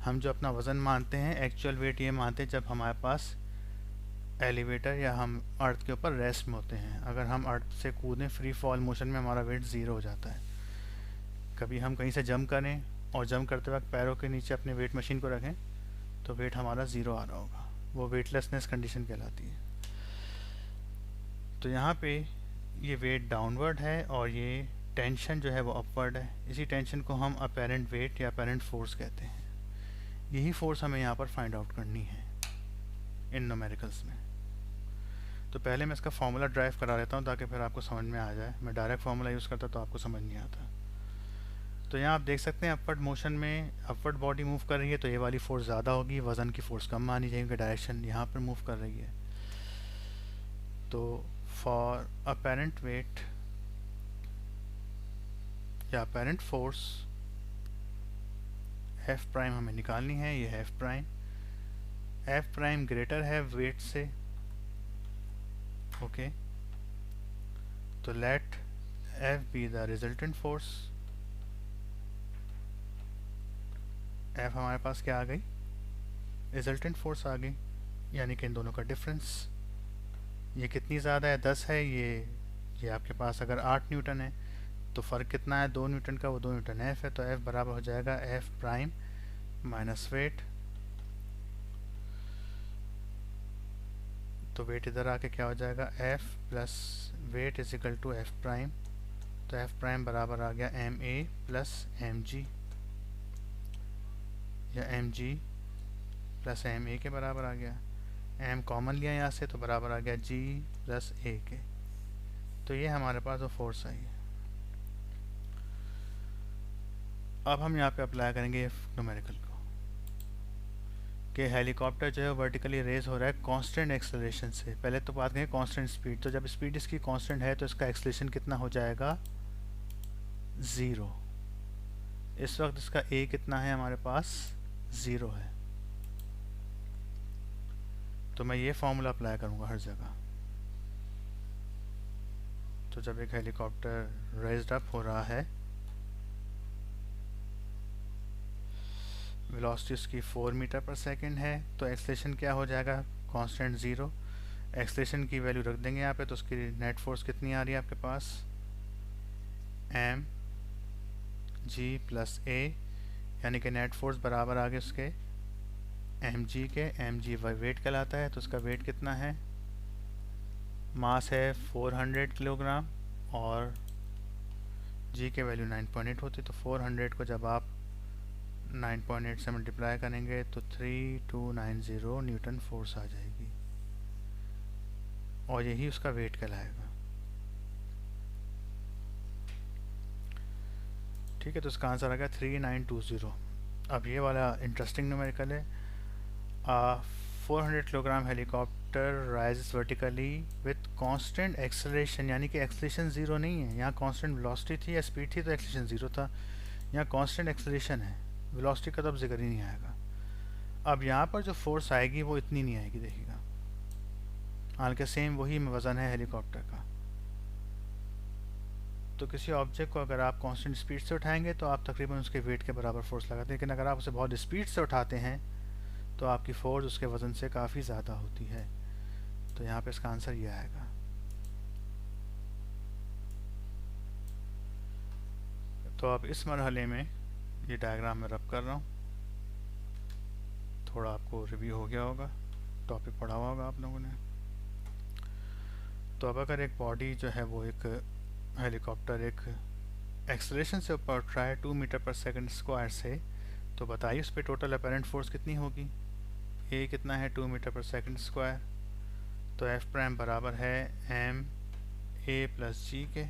हम जो अपना वज़न मानते हैं, एक्चुअल वेट ये मानते हैं जब हमारे पास एलिवेटर या हम अर्थ के ऊपर रेस्ट में होते हैं। अगर हम अर्थ से कूदें फ्री फॉल मोशन में, हमारा वेट ज़ीरो हो जाता है। कभी हम कहीं से जंप करें और जंप करते वक्त पैरों के नीचे अपने वेट मशीन को रखें तो वेट हमारा ज़ीरो आ रहा होगा, वो वेटलेसनेस कंडीशन कहलाती है। तो यहाँ पे ये वेट डाउनवर्ड है और ये टेंशन जो है वो अपवर्ड है। इसी टेंशन को हम अपेरेंट वेट या अपेरेंट फोर्स कहते हैं। यही फोर्स हमें यहाँ पर फाइंड आउट करनी है इन न्यूमेरिकल्स में। तो पहले मैं इसका फार्मूला ड्राइव करा लेता हूँ ताकि फिर आपको समझ में आ जाए। मैं डायरेक्ट फार्मूला यूज़ करता तो आपको समझ नहीं आता। तो यहाँ आप देख सकते हैं अपवर्ड मोशन में अपवर्ड बॉडी मूव कर रही है तो ये वाली फोर्स ज़्यादा होगी, वज़न की फोर्स कम मानी जाएगी, डायरेक्शन यहाँ पर मूव कर रही है। तो फॉर अपेरेंट वेट या अपेरेंट फोर्स एफ प्राइम हमें निकालनी है, ये है एफ प्राइम ग्रेटर है वेट से। ओके, तो let F be the resultant force. F हमारे पास क्या आ गई, रिजल्टेंट फोर्स आ गई, यानी कि इन दोनों का डिफरेंस। ये कितनी ज़्यादा है, 10 है, ये आपके पास अगर 8 न्यूटन है तो फ़र्क कितना है 2 न्यूटन का, वो 2 न्यूटन एफ है। तो एफ बराबर हो जाएगा एफ प्राइम माइनस वेट। तो वेट इधर आके क्या हो जाएगा, F plus weight is equal to F prime. तो एफ प्राइम बराबर आ गया M A plus M G, या M G plus M A के बराबर आ गया। एम कॉमन लिया यहाँ से तो बराबर आ गया जी प्लस ए के। तो ये हमारे पास वो फोर्स आई है। अब हम यहाँ पे अप्लाई करेंगे न्यूमेरिकल को कि हेलीकॉप्टर जो है वर्टिकली रेज हो रहा है कांस्टेंट एक्सेलरेशन से। पहले तो बात करें कांस्टेंट स्पीड, तो जब स्पीड इसकी कांस्टेंट है तो इसका एक्सेलरेशन कितना हो जाएगा 0। इस वक्त इसका ए कितना है हमारे पास 0 है। तो मैं ये फॉर्मूला अप्लाई करूँगा हर जगह। तो जब एक हेलीकॉप्टर रेज्ड अप हो रहा है, वेलोसिटी उसकी 4 मीटर पर सेकंड है, तो एक्सेलरेशन क्या हो जाएगा कांस्टेंट 0। एक्सेलरेशन की वैल्यू रख देंगे यहाँ पे, तो उसकी नेट फोर्स कितनी आ रही है आपके पास एम जी प्लस ए, यानी कि नेट फोर्स बराबर आ गए उसके एम जी के। एम जी वेट कहलाता है, तो उसका वेट कितना है मास है 400 किलोग्राम और जी के वैल्यू 9.8 होती, तो 400 को जब आप 9.8 से मल्टीप्लाई करेंगे तो 3290 न्यूटन फोर्स आ जाएगी और यही उसका वेट कहलाएगा। ठीक है, तो इसका आंसर आ गया 3920। अब ये वाला इंटरेस्टिंग न्यूमेरिकल है। 400 kilogram helicopter rises vertically with constant acceleration, यानी कि एक्सेलरेशन ज़ीरो नहीं है, यहाँ कांस्टेंट वेलोसिटी थी या स्पीड थी तो एक्सेलरेशन ज़ीरो था, यहाँ कांस्टेंट एक्सेलरेशन है, वेलोसिटी का तो अब जिक्र ही नहीं आएगा। अब यहाँ पर जो फोर्स आएगी वो इतनी नहीं आएगी, देखिएगा, हालांकि सेम वही वज़न है हेलीकॉप्टर का। तो किसी ऑब्जेक्ट को अगर आप कांस्टेंट स्पीड से उठाएंगे तो आप तकरीबन उसके वेट के बराबर फोर्स लगाते हैं, लेकिन अगर आप उसे बहुत स्पीड से उठाते हैं तो आपकी फोर्स उसके वज़न से काफ़ी ज़्यादा होती है। तो यहाँ पे इसका आंसर ये आएगा। तो अब इस मरहले में ये डायग्राम मैं रब कर रहा हूँ, थोड़ा आपको रिव्यू हो गया होगा, टॉपिक पढ़ा हुआ होगा आप लोगों ने। तो अब अगर एक बॉडी जो है वो एक हेलीकॉप्टर एक एक्सेलरेशन से ऊपर उठ रहा है 2 मीटर पर सेकंड स्क्वायर से, तो बताइए उस पर टोटल अपेरेंट फोर्स कितनी होगी। ए कितना है 2 मीटर पर सेकंड स्क्वायर, तो एफ प्राइम बराबर है एम ए प्लस जी के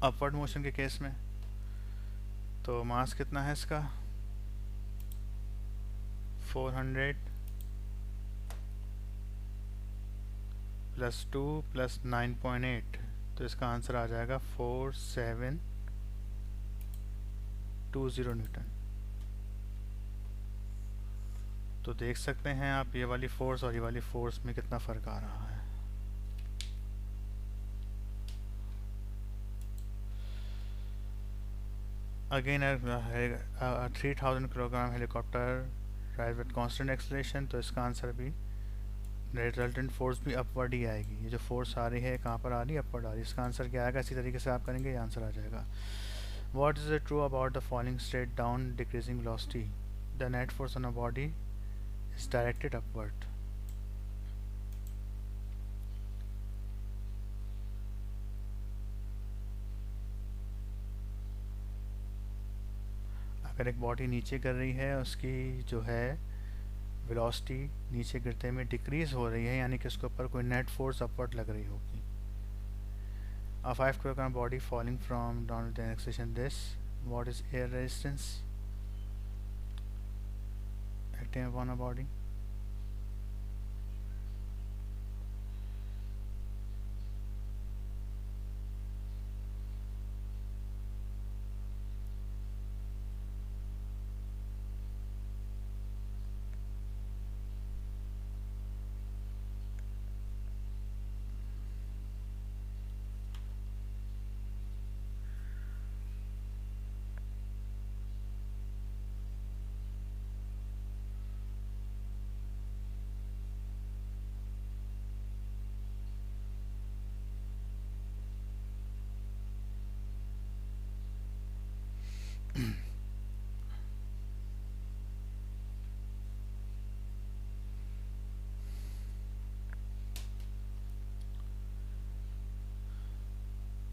अपवर्ड मोशन के केस में। तो मास कितना है इसका 400 प्लस 2 प्लस 9.8, तो इसका आंसर आ जाएगा 4720 न्यूटन। तो देख सकते हैं आप ये वाली फोर्स और ये वाली फोर्स में कितना फ़र्क आ रहा है। Again 3000 kilogram helicopter rise with constant acceleration, तो इसका आंसर भी रिजल्टेंट फोर्स भी अपवर्ड ही आएगी। ये जो फोर्स आ रही है कहाँ पर आ रही है, अपवर्ड आ रही है। इसका आंसर क्या आएगा, इसी तरीके से आप करेंगे ये आंसर आ जाएगा। What is it true about the falling straight down decreasing velocity, the net force on a body is directed upward. अगर एक बॉडी नीचे गिर रही है, उसकी जो है वेलोसिटी नीचे गिरते में डिक्रीज हो रही है, यानी कि उसके ऊपर कोई नेट फोर्स अपवर्ड लग रही होगी। A 5 kilogram body falling from down with an acceleration this, what is air resistance acting upon a body?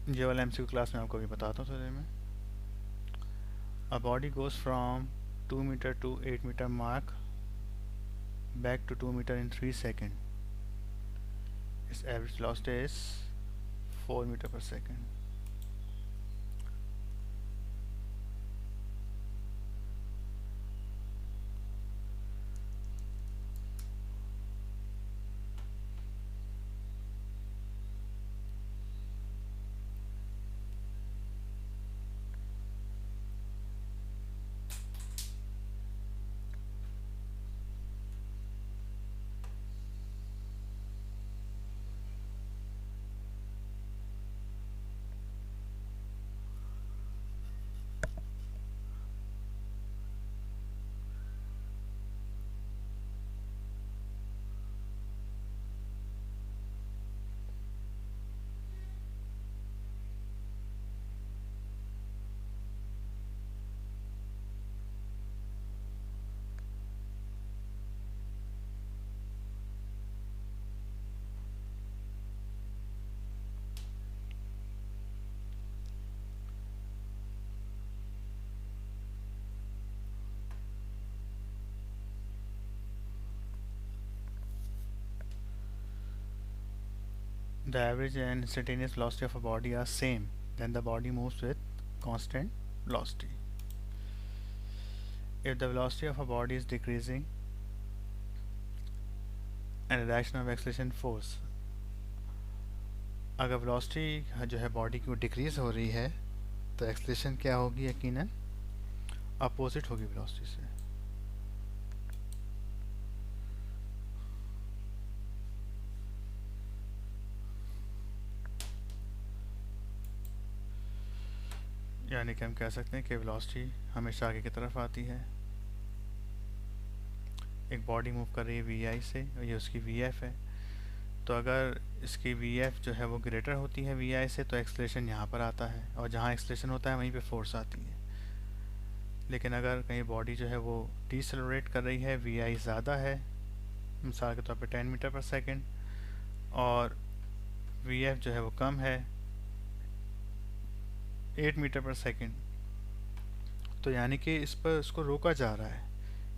ये वाला एमसीक्यू क्लास में आपको अभी बताता हूँ थोड़ी देर में। A body goes from 2 meter to 8 meter mark back to 2 meter in 3 seconds. Its average velocity is 4 meter per second. the average and instantaneous velocity of a body are same, then the body moves with constant velocity. If the velocity of a body is decreasing and the direction of acceleration force, अगर velocity जो है body की वो decrease हो रही है तो acceleration क्या होगी, यकीनन अपोजिट होगी वेलोसिटी से। यानी कि हम कह सकते हैं कि वेलोसिटी हमेशा आगे की तरफ आती है। एक बॉडी मूव कर रही है वी आई से, ये उसकी वी एफ है, तो अगर इसकी वी एफ जो है वो ग्रेटर होती है वी आई से तो एक्सलेशन यहाँ पर आता है, और जहाँ एक्सलेशन होता है वहीं पे फोर्स आती है। लेकिन अगर कहीं बॉडी जो है वो डिसेलरेट कर रही है, वी आई ज़्यादा है, मिसाल के तौर पे 10 मीटर पर सेकेंड, और वी एफ जो है वो कम है 8 मीटर पर सेकेंड, तो यानी कि इस पर इसको रोका जा रहा है,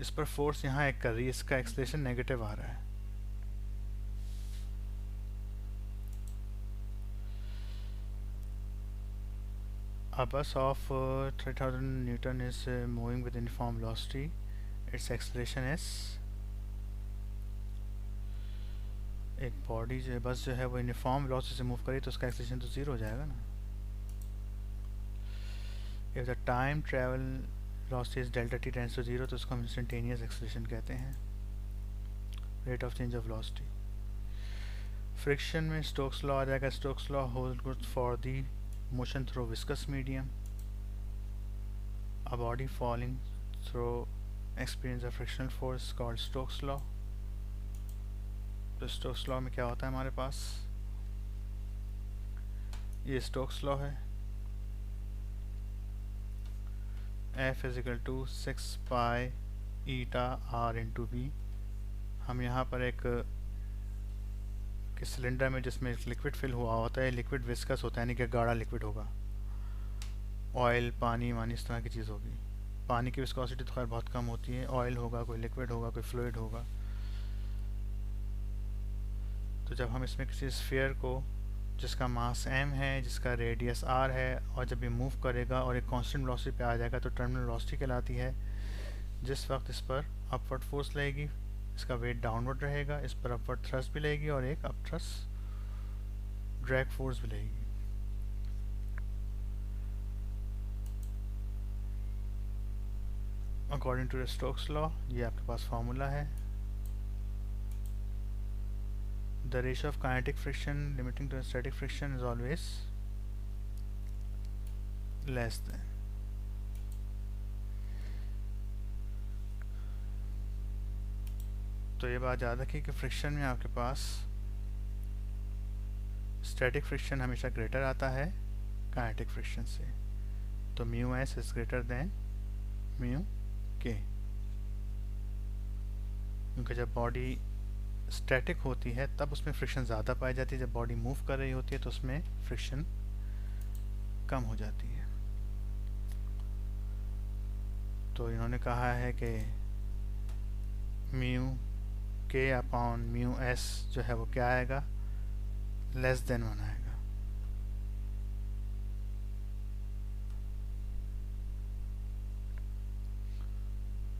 इस पर फोर्स यहाँ एक कर रही है, इसका एक्सलेशन नेगेटिव आ रहा है। A bus of 3000 Newton is moving with uniform velocity. Its acceleration is, एक बॉडी जो है बस जो है वो यूनिफॉर्म वेलोसिटी से मूव करी तो उसका एक्सलेशन तो ज़ीरो हो जाएगा ना। If the time travel velocity is delta t tends to 0 तो उसको हम इंस्टेंटेनियस एक्सलेशन कहते हैं, rate of change of velocity. Friction में स्टोक्स लॉ आ जाएगा। Stokes law hold good for the motion through viscous medium. A body falling through experience a frictional force called Stokes law. तो Stokes law में क्या होता है हमारे पास, ये Stokes law है, F is equal to 6 pi eta r into b। हम यहाँ पर एक कि सिलेंडर में जिसमें लिक्विड फिल हुआ होता है, लिक्विड विस्कस होता है, यानी कि गाढ़ा लिक्विड होगा, ऑयल पानी वानी इस तरह की चीज़ होगी। पानी की विस्कोसिटी तो खैर बहुत कम होती है, ऑयल होगा, कोई लिक्विड होगा, कोई फ्लूइड होगा। तो जब हम इसमें किसी स्फीयर को जिसका मास m है, जिसका रेडियस r है, और जब ये मूव करेगा और एक कांस्टेंट वेलोसिटी पे आ जाएगा तो टर्मिनल वेलोसिटी कहलाती है। जिस वक्त इस पर अपवर्ड फोर्स लगेगी, इसका वेट डाउनवर्ड रहेगा, इस पर अपवर्ड थ्रस्ट भी लगेगी और एक अप थ्रस्ट ड्रैग फोर्स भी लगेगी। According to the Stokes law, ये आपके पास फार्मूला है। The ratio of kinetic friction limiting to static friction is always less than. तो ये बात याद रखिए कि फ्रिक्शन में आपके पास स्टैटिक फ्रिक्शन हमेशा ग्रेटर आता है काइनेटिक फ्रिक्शन से, तो mu s is greater than mu k, क्योंकि जब बॉडी स्टैटिक होती है तब उसमें फ्रिक्शन ज़्यादा पाई जाती है, जब बॉडी मूव कर रही होती है तो उसमें फ्रिक्शन कम हो जाती है। तो इन्होंने कहा है कि म्यू के अपॉन म्यू एस जो है वो क्या आएगा, लेस देन 1 आएगा।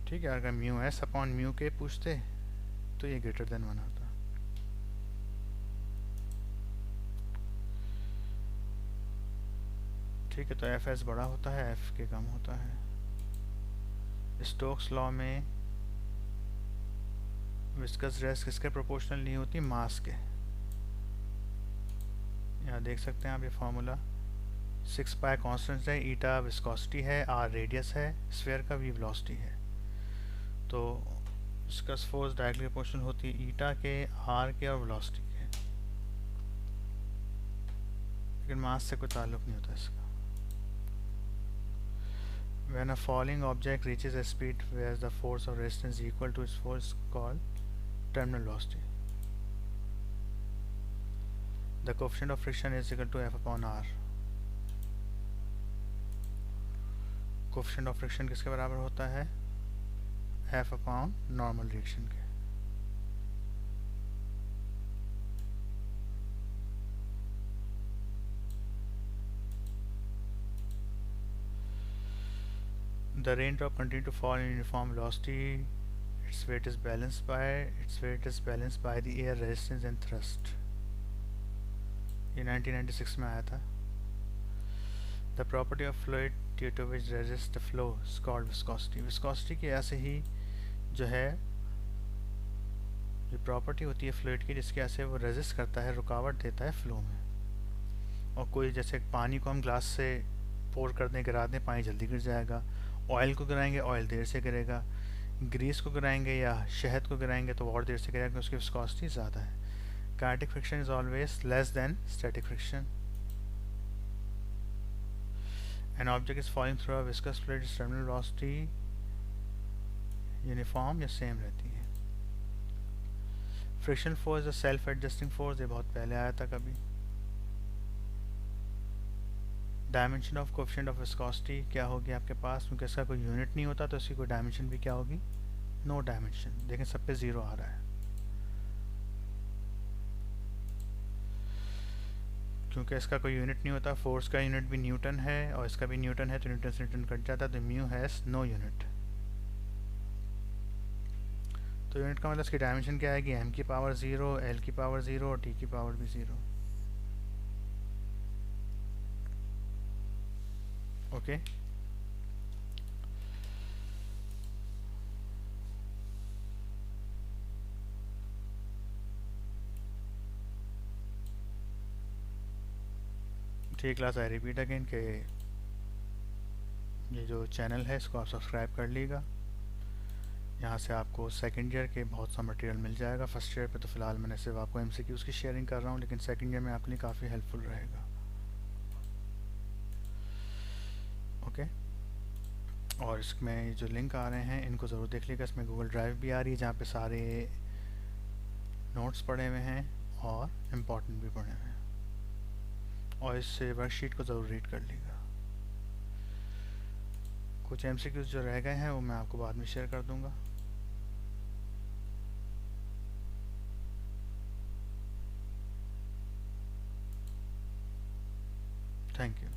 ठीक है, अगर म्यू एस अपॉन म्यू के पूछते तो ये ग्रेटर देन 1 आता। ठीक है, तो एफ एस बड़ा होता है, एफ के कम होता है। स्टोक्स लॉ में विस्कस रेस्ट किसके प्रोपोर्शनल नहीं होती, मास के। यहाँ देख सकते हैं आप ये फार्मूला, 6 पाई कांस्टेंट है, ईटा विस्कोसिटी है, आर रेडियस है, स्फीयर का वी वेलोसिटी है। तो विस्कस फोर्स डायरेक्टली प्रोपोर्शनल होती है ईटा के, आर के और वेलोसिटी के, लेकिन मास से कोई ताल्लुक नहीं होता इसका। When a falling object reaches a speed where the force of resistance is equal to its force called terminal velocity. The coefficient of friction is equal to F upon R. Coefficient of friction किसके बराबर होता है, F upon normal reaction के। The raindrop continued to fall in uniform velocity. Its weight is balanced by the air resistance and thrust. ये 1996 में आया था. The property of fluid due to which resist the flow is called viscosity. Viscosity की ऐसे ही जो है जो property होती है फ्लूइड की जिसके ऐसे वो रेजिस्ट करता है, रुकावट देता है फ्लो में. और कोई जैसे पानी को हम ग्लास से पोर कर दें, गिरा दें, पानी जल्दी गिर जाएगा. ऑयल को गिराएंगे, ऑयल देर से गिरेगा. ग्रीस को गिराएंगे या शहद को गिराएंगे तो और देर से गिरेगा क्योंकि उसकी विस्कोसिटी ज़्यादा है. Kinetic friction is always less then static friction. An object is falling through a viscous fluid, its terminal velocity uniform या सेम रहती है. Friction force is self adjusting force, ये बहुत पहले आया था कभी. Dimension of coefficient of viscosity क्या होगी आपके पास, क्योंकि इसका कोई यूनिट नहीं होता तो इसकी कोई डायमेंशन भी क्या होगी, नो डायमेंशन. देखें सब पे ज़ीरो आ रहा है क्योंकि इसका कोई यूनिट नहीं होता. फोर्स का यूनिट भी न्यूटन है और इसका भी न्यूटन है तो न्यूटन से न्यूटन कट जाता है तो म्यू हैज़ नो यूनिट. तो यूनिट का मतलब इसकी डायमेंशन क्या आएगी, m की पावर 0, l की पावर 0 और t की पावर भी 0. ओके ठीक क्लास. आई रिपीट अगेन कि ये जो चैनल है इसको आप सब्सक्राइब कर लीजिएगा. यहाँ से आपको सेकंड ईयर के बहुत सा मटेरियल मिल जाएगा. फर्स्ट ईयर पे तो फ़िलहाल मैंने सिर्फ आपको एमसीक्यूज़ की शेयरिंग कर रहा हूँ, लेकिन सेकंड ईयर में आपके लिए काफ़ी हेल्पफुल रहेगा. ओके और इसमें जो लिंक आ रहे हैं इनको ज़रूर देख लीजिएगा. इसमें गूगल ड्राइव भी आ रही है जहाँ पे सारे नोट्स पड़े हुए हैं और इम्पोर्टेंट भी पड़े हुए हैं. और इस वर्कशीट को ज़रूर रीड कर लीजिएगा. कुछ एमसीक्यूज़ जो रह गए हैं वो मैं आपको बाद में शेयर कर दूँगा. Thank you.